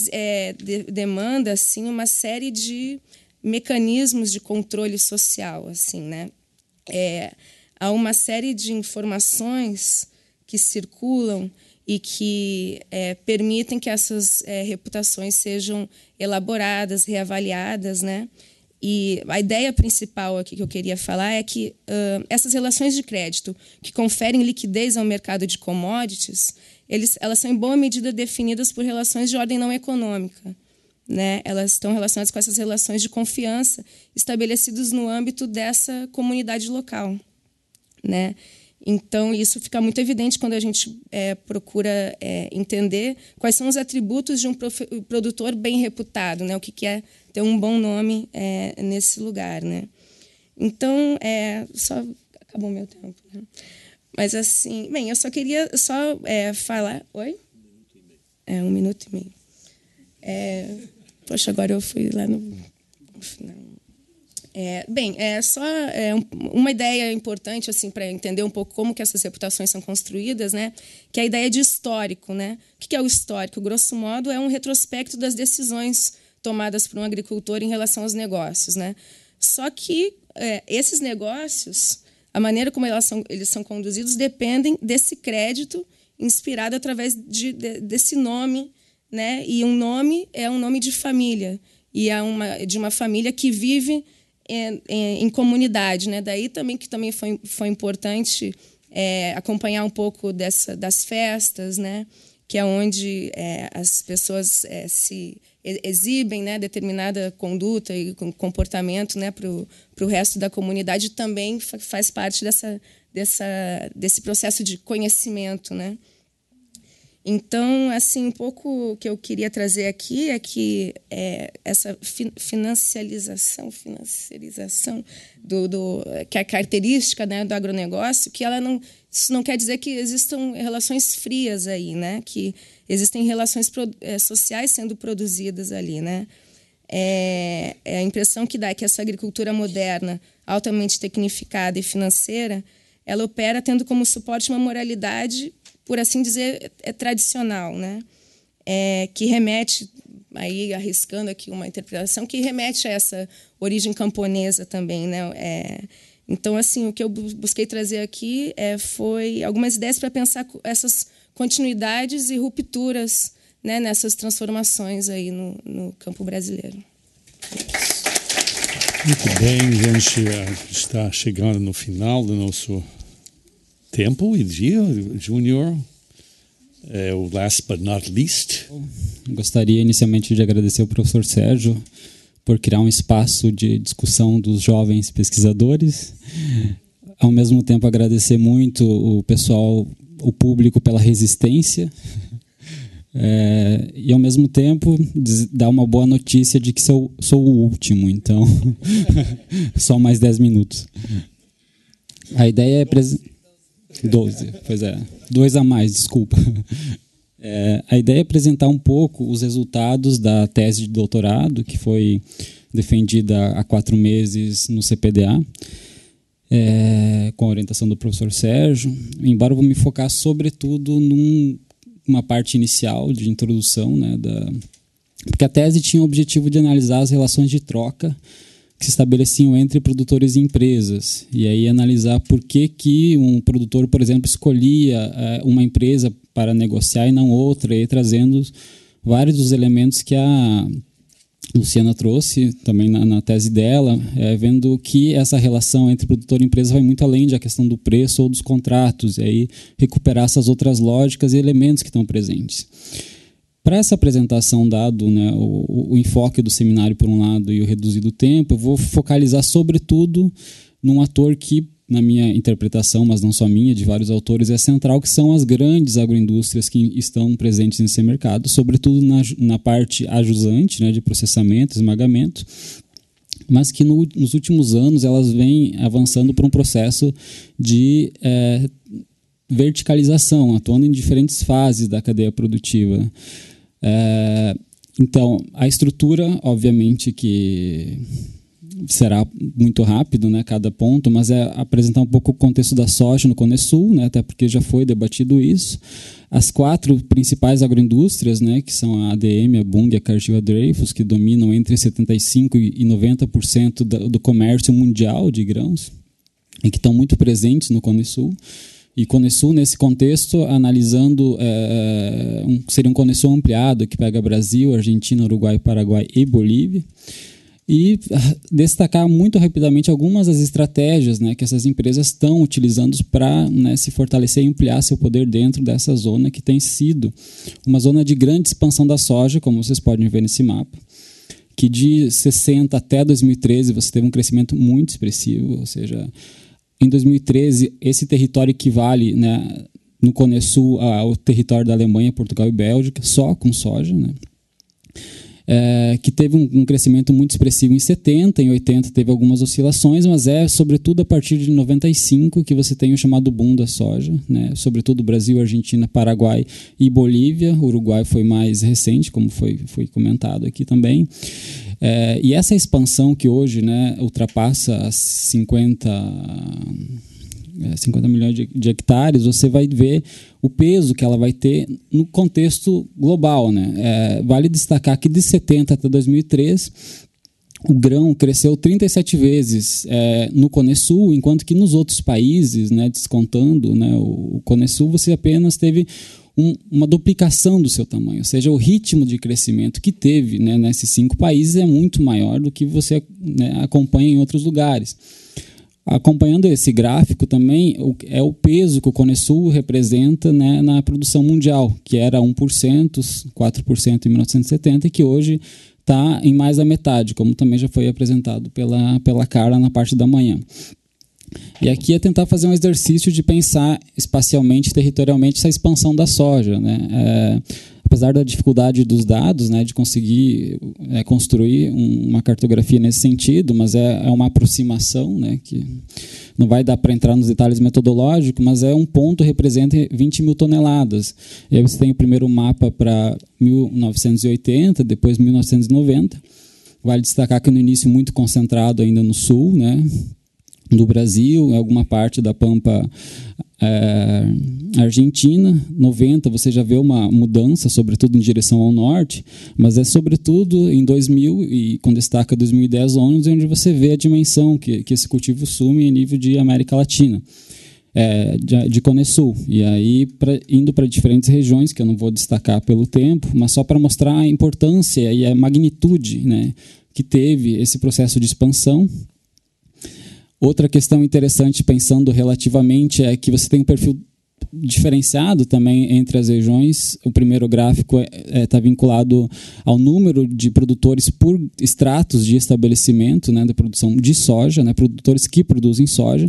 demanda assim uma série de mecanismos de controle social, assim, né? Há uma série de informações que circulam e que permitem que essas reputações sejam elaboradas, reavaliadas, né? E a ideia principal aqui que eu queria falar é que essas relações de crédito que conferem liquidez ao mercado de commodities, elas são em boa medida definidas por relações de ordem não econômica, né? Elas estão relacionadas com essas relações de confiança estabelecidas no âmbito dessa comunidade local, né? Então, isso fica muito evidente quando a gente procura entender quais são os atributos de um produtor bem reputado, né? O que é ter um bom nome nesse lugar, né? Então, só acabou o meu tempo, né? Mas, assim, bem, eu só queria falar... Oi? 1 minuto e meio. Poxa, agora eu fui lá no final. Bem, só uma ideia importante assim, para entender um pouco como que essas reputações são construídas, né? Que é a ideia de histórico, né? O que é o histórico? Grosso modo, é um retrospecto das decisões tomadas por um agricultor em relação aos negócios, né? Só que esses negócios, a maneira como eles são conduzidos, dependem desse crédito inspirado através desse nome, né? E um nome é um nome de família, e de uma família que vive em comunidade, né? Daí também foi importante acompanhar um pouco das festas, né? Que é onde as pessoas se exibem, né? Determinada conduta e comportamento, né? Para o resto da comunidade, também faz parte desse processo de conhecimento, né? Então, assim, um pouco o que eu queria trazer aqui é que essa financiarização que é a característica, né, do agronegócio, que isso não quer dizer que existam relações frias aí, né? Que existem relações sociais sendo produzidas ali, né? a impressão que dá é que essa agricultura moderna, altamente tecnificada e financeira, ela opera tendo como suporte uma moralidade, por assim dizer, tradicional, né? Que remete, aí arriscando aqui uma interpretação, que remete a essa origem camponesa também, né? Então, assim, o que eu busquei trazer aqui foi algumas ideias para pensar essas continuidades e rupturas, né, nessas transformações aí no campo brasileiro. Muito bem, gente, está chegando no final do nosso tempo e dia, Júnior. O last but not least. Gostaria inicialmente de agradecer ao professor Sérgio por criar um espaço de discussão dos jovens pesquisadores. Ao mesmo tempo, agradecer muito o pessoal, o público, pela resistência. E, ao mesmo tempo, dar uma boa notícia de que sou o último. Então, só mais 10 minutos. A ideia é... 12, pois é. 2 a mais, desculpa. A ideia é apresentar um pouco os resultados da tese de doutorado, que foi defendida há 4 meses no CPDA, com a orientação do professor Sérgio, embora eu vou me focar sobretudo numa parte inicial de introdução, né, porque a tese tinha o objetivo de analisar as relações de troca que se estabeleciam entre produtores e empresas, e aí analisar por que um produtor, por exemplo, escolhia uma empresa para negociar e não outra, e trazendo vários dos elementos que a Luciana trouxe também na tese dela, vendo que essa relação entre produtor e empresa vai muito além da questão do preço ou dos contratos, e aí recuperar essas outras lógicas e elementos que estão presentes. Para essa apresentação, dado, né, o enfoque do seminário por um lado e o reduzido tempo, eu vou focalizar sobretudo num ator que, na minha interpretação, mas não só minha, de vários autores, é central, que são as grandes agroindústrias que estão presentes nesse mercado, sobretudo na parte ajusante, né, de processamento, esmagamento, mas que nos últimos anos elas vêm avançando para um processo de verticalização, atuando em diferentes fases da cadeia produtiva. Então, a estrutura, obviamente, que será muito rápido, né, cada ponto, mas apresentar um pouco o contexto da soja no Conesul, né, até porque já foi debatido isso. As 4 principais agroindústrias, né, que são a ADM, a Bunge e a Cargill, a Dreyfus, que dominam entre 75% e 90% do comércio mundial de grãos e que estão muito presentes no Conesul. E Conesul, nesse contexto, analisando, seria um Conesul ampliado, que pega Brasil, Argentina, Uruguai, Paraguai e Bolívia. E destacar muito rapidamente algumas das estratégias, né, que essas empresas estão utilizando para, né, se fortalecer e ampliar seu poder dentro dessa zona, que tem sido uma zona de grande expansão da soja, como vocês podem ver nesse mapa, que de 60 até 2013 você teve um crescimento muito expressivo, ou seja... Em 2013, esse território equivale, né, no Conesul ao território da Alemanha, Portugal e Bélgica, só com soja, né? Que teve um crescimento muito expressivo em 70, em 80 teve algumas oscilações, mas sobretudo a partir de 95 que você tem o chamado boom da soja, né? Sobretudo Brasil, Argentina, Paraguai e Bolívia. O Uruguai foi mais recente, como foi comentado aqui também. E essa expansão que hoje, né, ultrapassa as 50 milhões de hectares, você vai ver o peso que ela vai ter no contexto global, né? Vale destacar que de 70 até 2003, o grão cresceu 37 vezes no Conesul, enquanto que nos outros países, né, descontando, né, o Conesul, você apenas teve uma duplicação do seu tamanho, ou seja, o ritmo de crescimento que teve, né, nesses 5 países é muito maior do que você, né, acompanha em outros lugares. Acompanhando esse gráfico também é o peso que o Conesul representa, né, na produção mundial, que era 1%, 4% em 1970 e que hoje está em mais da metade, como também já foi apresentado pela Carla na parte da manhã. E aqui é tentar fazer um exercício de pensar espacialmente, territorialmente, essa expansão da soja, né? Apesar da dificuldade dos dados, né, de conseguir construir uma cartografia nesse sentido, mas é uma aproximação, né, que não vai dar para entrar nos detalhes metodológicos, mas um ponto representa 20 mil toneladas. E aí você tem o primeiro mapa para 1980, depois 1990, Vale destacar que no início muito concentrado ainda no sul, né, do Brasil, alguma parte da Pampa Argentina. 90 você já vê uma mudança, sobretudo em direção ao norte, mas é sobretudo em 2000 e com destaque 2010, onde você vê a dimensão que esse cultivo assume em nível de América Latina. De Cone Sul, e aí indo para diferentes regiões, que eu não vou destacar pelo tempo, mas só para mostrar a importância e a magnitude, né, que teve esse processo de expansão. Outra questão interessante, pensando relativamente, é que você tem um perfil diferenciado também entre as regiões. O primeiro gráfico está vinculado ao número de produtores por estratos de estabelecimento, né, da produção de soja, né, produtores que produzem soja,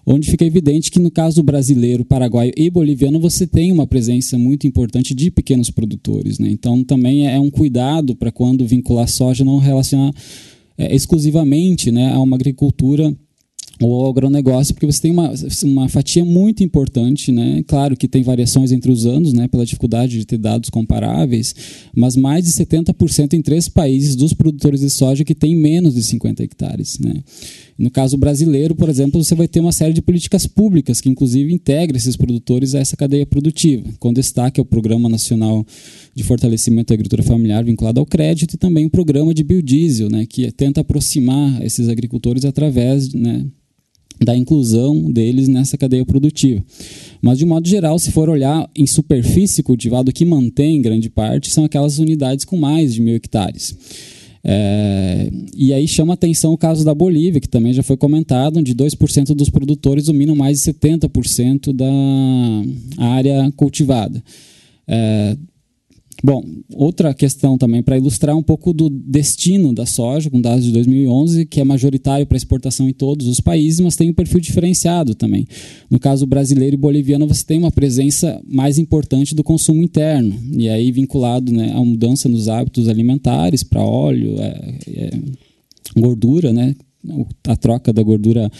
onde fica evidente que no caso brasileiro, paraguaio e boliviano você tem uma presença muito importante de pequenos produtores, né? Então também é um cuidado para quando vincular soja não relacionar exclusivamente, né, a uma agricultura ou ao agronegócio, porque você tem uma fatia muito importante, né? Claro que tem variações entre os anos, né, pela dificuldade de ter dados comparáveis, mas mais de 70% em 3 países dos produtores de soja que têm menos de 50 hectares, né? No caso brasileiro, por exemplo, você vai ter uma série de políticas públicas que inclusive integram esses produtores a essa cadeia produtiva, com destaque ao Programa Nacional de Fortalecimento da Agricultura Familiar vinculado ao crédito e também o Programa de Biodiesel, né, que tenta aproximar esses agricultores através, né, da inclusão deles nessa cadeia produtiva. Mas, de modo geral, se for olhar em superfície cultivada, o que mantém grande parte são aquelas unidades com mais de 1.000 hectares. E aí chama atenção o caso da Bolívia, que também já foi comentado, onde 2% dos produtores dominam mais de 70% da área cultivada. Bom, outra questão também para ilustrar um pouco do destino da soja, com dados de 2011, que é majoritário para exportação em todos os países, mas tem um perfil diferenciado também. No caso brasileiro e boliviano, você tem uma presença mais importante do consumo interno, e aí vinculado, né, à mudança nos hábitos alimentares para óleo, gordura, né, a troca da gordura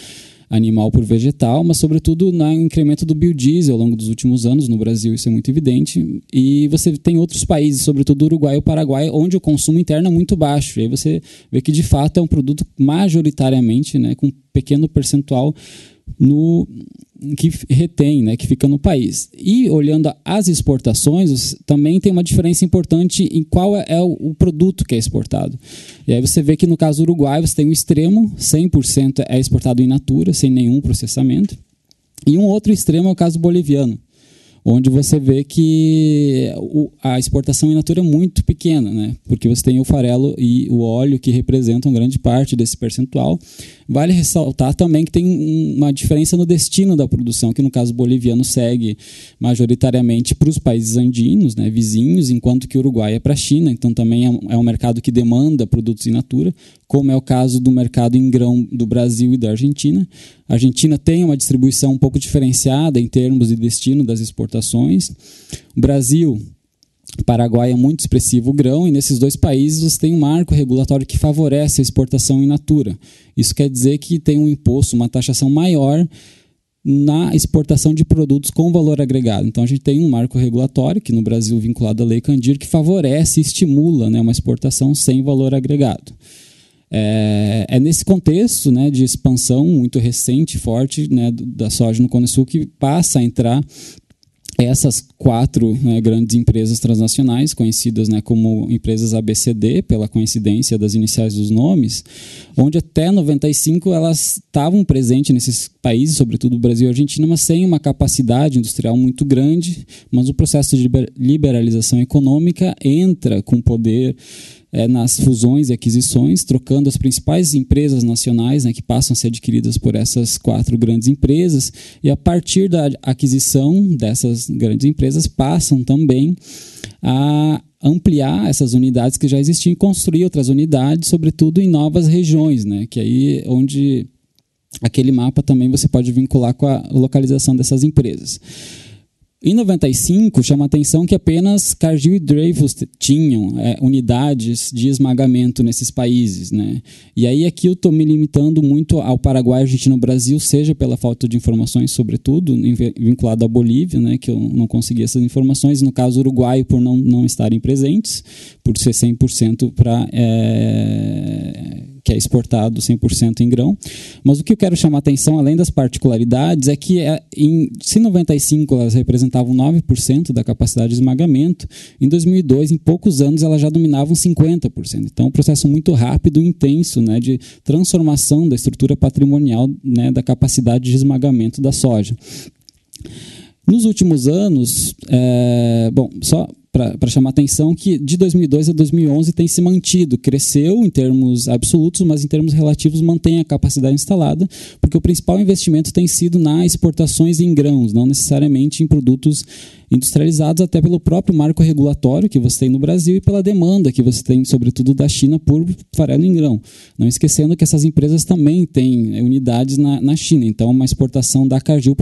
animal por vegetal, mas sobretudo no incremento do biodiesel ao longo dos últimos anos. No Brasil isso é muito evidente, e você tem outros países, sobretudo o Uruguai e o Paraguai, onde o consumo interno é muito baixo, e aí você vê que de fato é um produto majoritariamente, né, com um pequeno percentual que retém, né, que fica no país. E olhando as exportações, também tem uma diferença importante em qual é o produto que é exportado. E aí você vê que no caso do Uruguai você tem um extremo, 100% é exportado in natura, sem nenhum processamento, e um outro extremo é o caso boliviano, onde você vê que a exportação in natura é muito pequena, né? Porque você tem o farelo e o óleo que representam grande parte desse percentual. Vale ressaltar também que tem uma diferença no destino da produção, que no caso boliviano segue majoritariamente para os países andinos, né, vizinhos, enquanto que o Uruguai é para a China, então também é um mercado que demanda produtos in natura, como é o caso do mercado em grão do Brasil e da Argentina. A Argentina tem uma distribuição um pouco diferenciada em termos de destino das exportações. O Brasil, Paraguai é muito expressivo o grão, e nesses 2 países você tem um marco regulatório que favorece a exportação in natura. Isso quer dizer que tem um imposto, uma taxação maior na exportação de produtos com valor agregado. Então a gente tem um marco regulatório, que no Brasil vinculado à Lei Candir, que favorece e estimula, né, uma exportação sem valor agregado. É nesse contexto, né, de expansão muito recente e forte, né, da soja no Cone Sul, que passa a entrar essas 4, né, grandes empresas transnacionais, conhecidas, né, como empresas ABCD, pela coincidência das iniciais dos nomes, onde até 95 elas estavam presentes nesses países, sobretudo Brasil e Argentina, mas sem uma capacidade industrial muito grande, mas o processo de liberalização econômica entra com poder nas fusões e aquisições, trocando as principais empresas nacionais, né, que passam a ser adquiridas por essas 4 grandes empresas, e a partir da aquisição dessas grandes empresas passam também a ampliar essas unidades que já existiam e construir outras unidades, sobretudo em novas regiões, né, que aí onde aquele mapa também você pode vincular com a localização dessas empresas. Em 95, chama a atenção que apenas Cargill e Dreyfus tinham unidades de esmagamento nesses países, né? E aí aqui eu estou me limitando muito ao Paraguai, Argentina e Brasil, seja pela falta de informações, sobretudo vinculado à Bolívia, né, que eu não consegui essas informações, no caso Uruguai por não estarem presentes, por ser 100% para exportado 100% em grão. Mas o que eu quero chamar a atenção, além das particularidades, é que se em 95 elas representavam 9% da capacidade de esmagamento, em 2002, em poucos anos, elas já dominavam 50%. Então, um processo muito rápido e intenso, né, de transformação da estrutura patrimonial, né, da capacidade de esmagamento da soja. Nos últimos anos, só para chamar a atenção que de 2002 a 2011 tem se mantido, cresceu em termos absolutos, mas em termos relativos mantém a capacidade instalada, porque o principal investimento tem sido nas exportações em grãos, não necessariamente em produtos industrializados, até pelo próprio marco regulatório que você tem no Brasil e pela demanda que você tem, sobretudo da China, por farelo em grão. Não esquecendo que essas empresas também têm unidades na China, então uma exportação da Cargill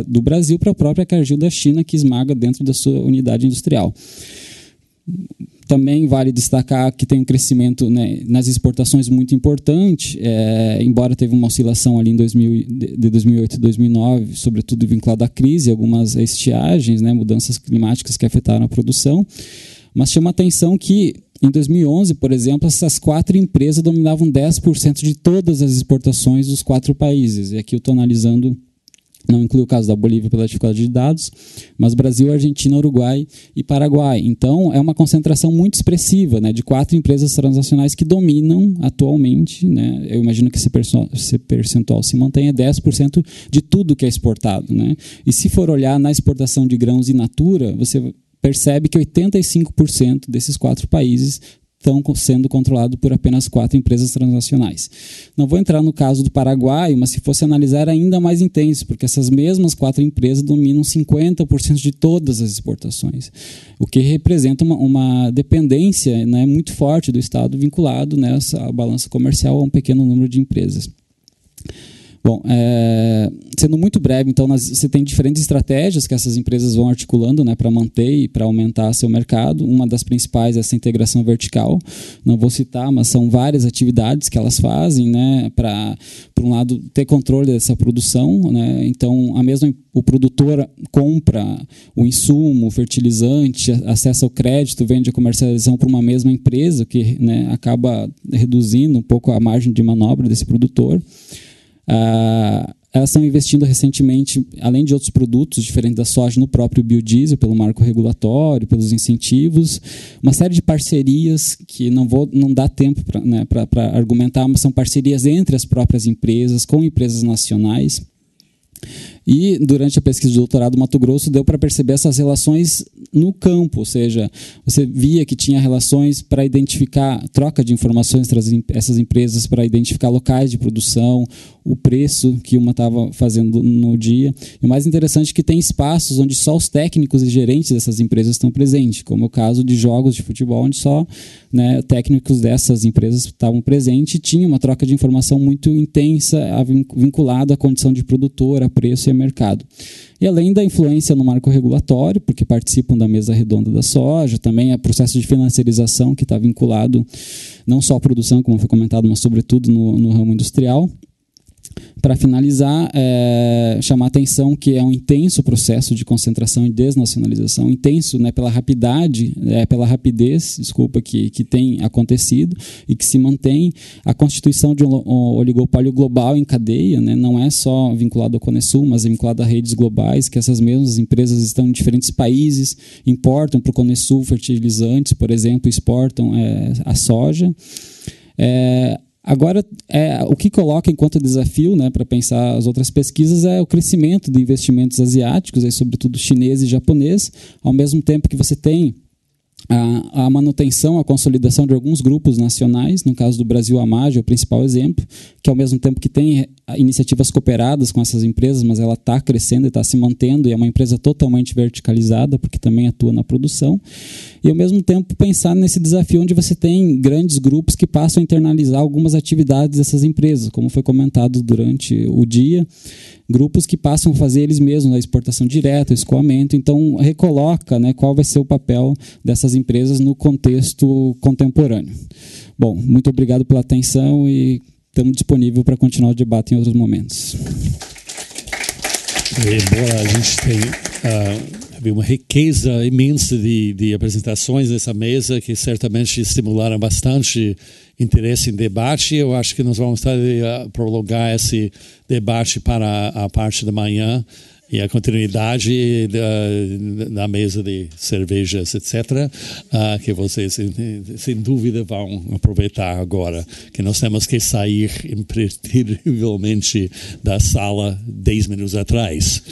do Brasil para a própria Cargill da China, que esmaga dentro da sua unidade industrial. Também vale destacar que tem um crescimento, né, nas exportações muito importante, embora teve uma oscilação ali de 2008 e 2009, sobretudo vinculado à crise, algumas estiagens, né, mudanças climáticas que afetaram a produção, mas chama a atenção que em 2011, por exemplo, essas 4 empresas dominavam 10% de todas as exportações dos 4 países, e aqui eu estou analisando. Não inclui o caso da Bolívia pela dificuldade de dados, mas Brasil, Argentina, Uruguai e Paraguai. Então, é uma concentração muito expressiva, né, de 4 empresas transnacionais que dominam atualmente, né, eu imagino que esse percentual se mantenha 10% de tudo que é exportado, né. E se for olhar na exportação de grãos in natura, você percebe que 85% desses 4 países estão sendo controlados por apenas 4 empresas transnacionais. Não vou entrar no caso do Paraguai, mas se fosse analisar é ainda mais intenso, porque essas mesmas 4 empresas dominam 50% de todas as exportações, o que representa uma dependência, né, muito forte do Estado vinculado nessa balança comercial a um pequeno número de empresas. Bom, sendo muito breve, então, você tem diferentes estratégias que essas empresas vão articulando, né, para manter e para aumentar seu mercado. Uma das principais é essa integração vertical. Não vou citar, mas são várias atividades que elas fazem, né, para, por um lado, ter controle dessa produção, né. Então, o produtor compra o insumo, o fertilizante, acessa o crédito, vende a comercialização para uma mesma empresa, que, né, acaba reduzindo um pouco a margem de manobra desse produtor. Elas estão investindo recentemente, além de outros produtos diferentes da soja, no próprio biodiesel, pelo marco regulatório, pelos incentivos, uma série de parcerias que não dá tempo para argumentar, mas são parcerias entre as próprias empresas, com empresas nacionais. E durante a pesquisa de doutorado do Mato Grosso deu para perceber essas relações no campo, ou seja, você via que tinha relações para identificar troca de informações entre essas empresas, para identificar locais de produção, o preço que uma estava fazendo no dia. E o mais interessante é que tem espaços onde só os técnicos e gerentes dessas empresas estão presentes, como o caso de jogos de futebol, onde só, né, técnicos dessas empresas estavam presentes, e tinha uma troca de informação muito intensa vinculada à condição de produtor, a preço e a mercado. E além da influência no marco regulatório, porque participam da mesa redonda da soja, também é processo de financiarização que está vinculado não só à produção, como foi comentado, mas sobretudo no ramo industrial. Para finalizar, chamar a atenção que é um intenso processo de concentração e desnacionalização, intenso, né, pela rapidez, que tem acontecido e que se mantém a constituição de um oligopólio global em cadeia, né, não é só vinculado ao Conesul, mas é vinculado a redes globais, que essas mesmas empresas estão em diferentes países, importam para o Conesul fertilizantes, por exemplo, exportam a soja. Agora, o que coloca enquanto desafio, né, para pensar as outras pesquisas é o crescimento de investimentos asiáticos, aí, sobretudo chinês e japonês, ao mesmo tempo que você tem a manutenção, a consolidação de alguns grupos nacionais, no caso do Brasil, a MAGE é o principal exemplo, que ao mesmo tempo que tem iniciativas cooperadas com essas empresas, mas ela está crescendo e está se mantendo, e é uma empresa totalmente verticalizada, porque também atua na produção, e ao mesmo tempo pensar nesse desafio onde você tem grandes grupos que passam a internalizar algumas atividades dessas empresas, como foi comentado durante o dia, grupos que passam a fazer eles mesmos a exportação direta, o escoamento, então recoloca, né, qual vai ser o papel dessas empresas no contexto contemporâneo. Bom, muito obrigado pela atenção e estamos disponíveis para continuar o debate em outros momentos. Embora a gente tenha havia uma riqueza imensa de apresentações nessa mesa que certamente estimularam bastante interesse em debate. Eu acho que nós vamos prolongar esse debate para a parte da manhã e a continuidade da mesa de cervejas, etc., que vocês, sem dúvida, vão aproveitar agora, que nós temos que sair impreterivelmente da sala 10 minutos atrás.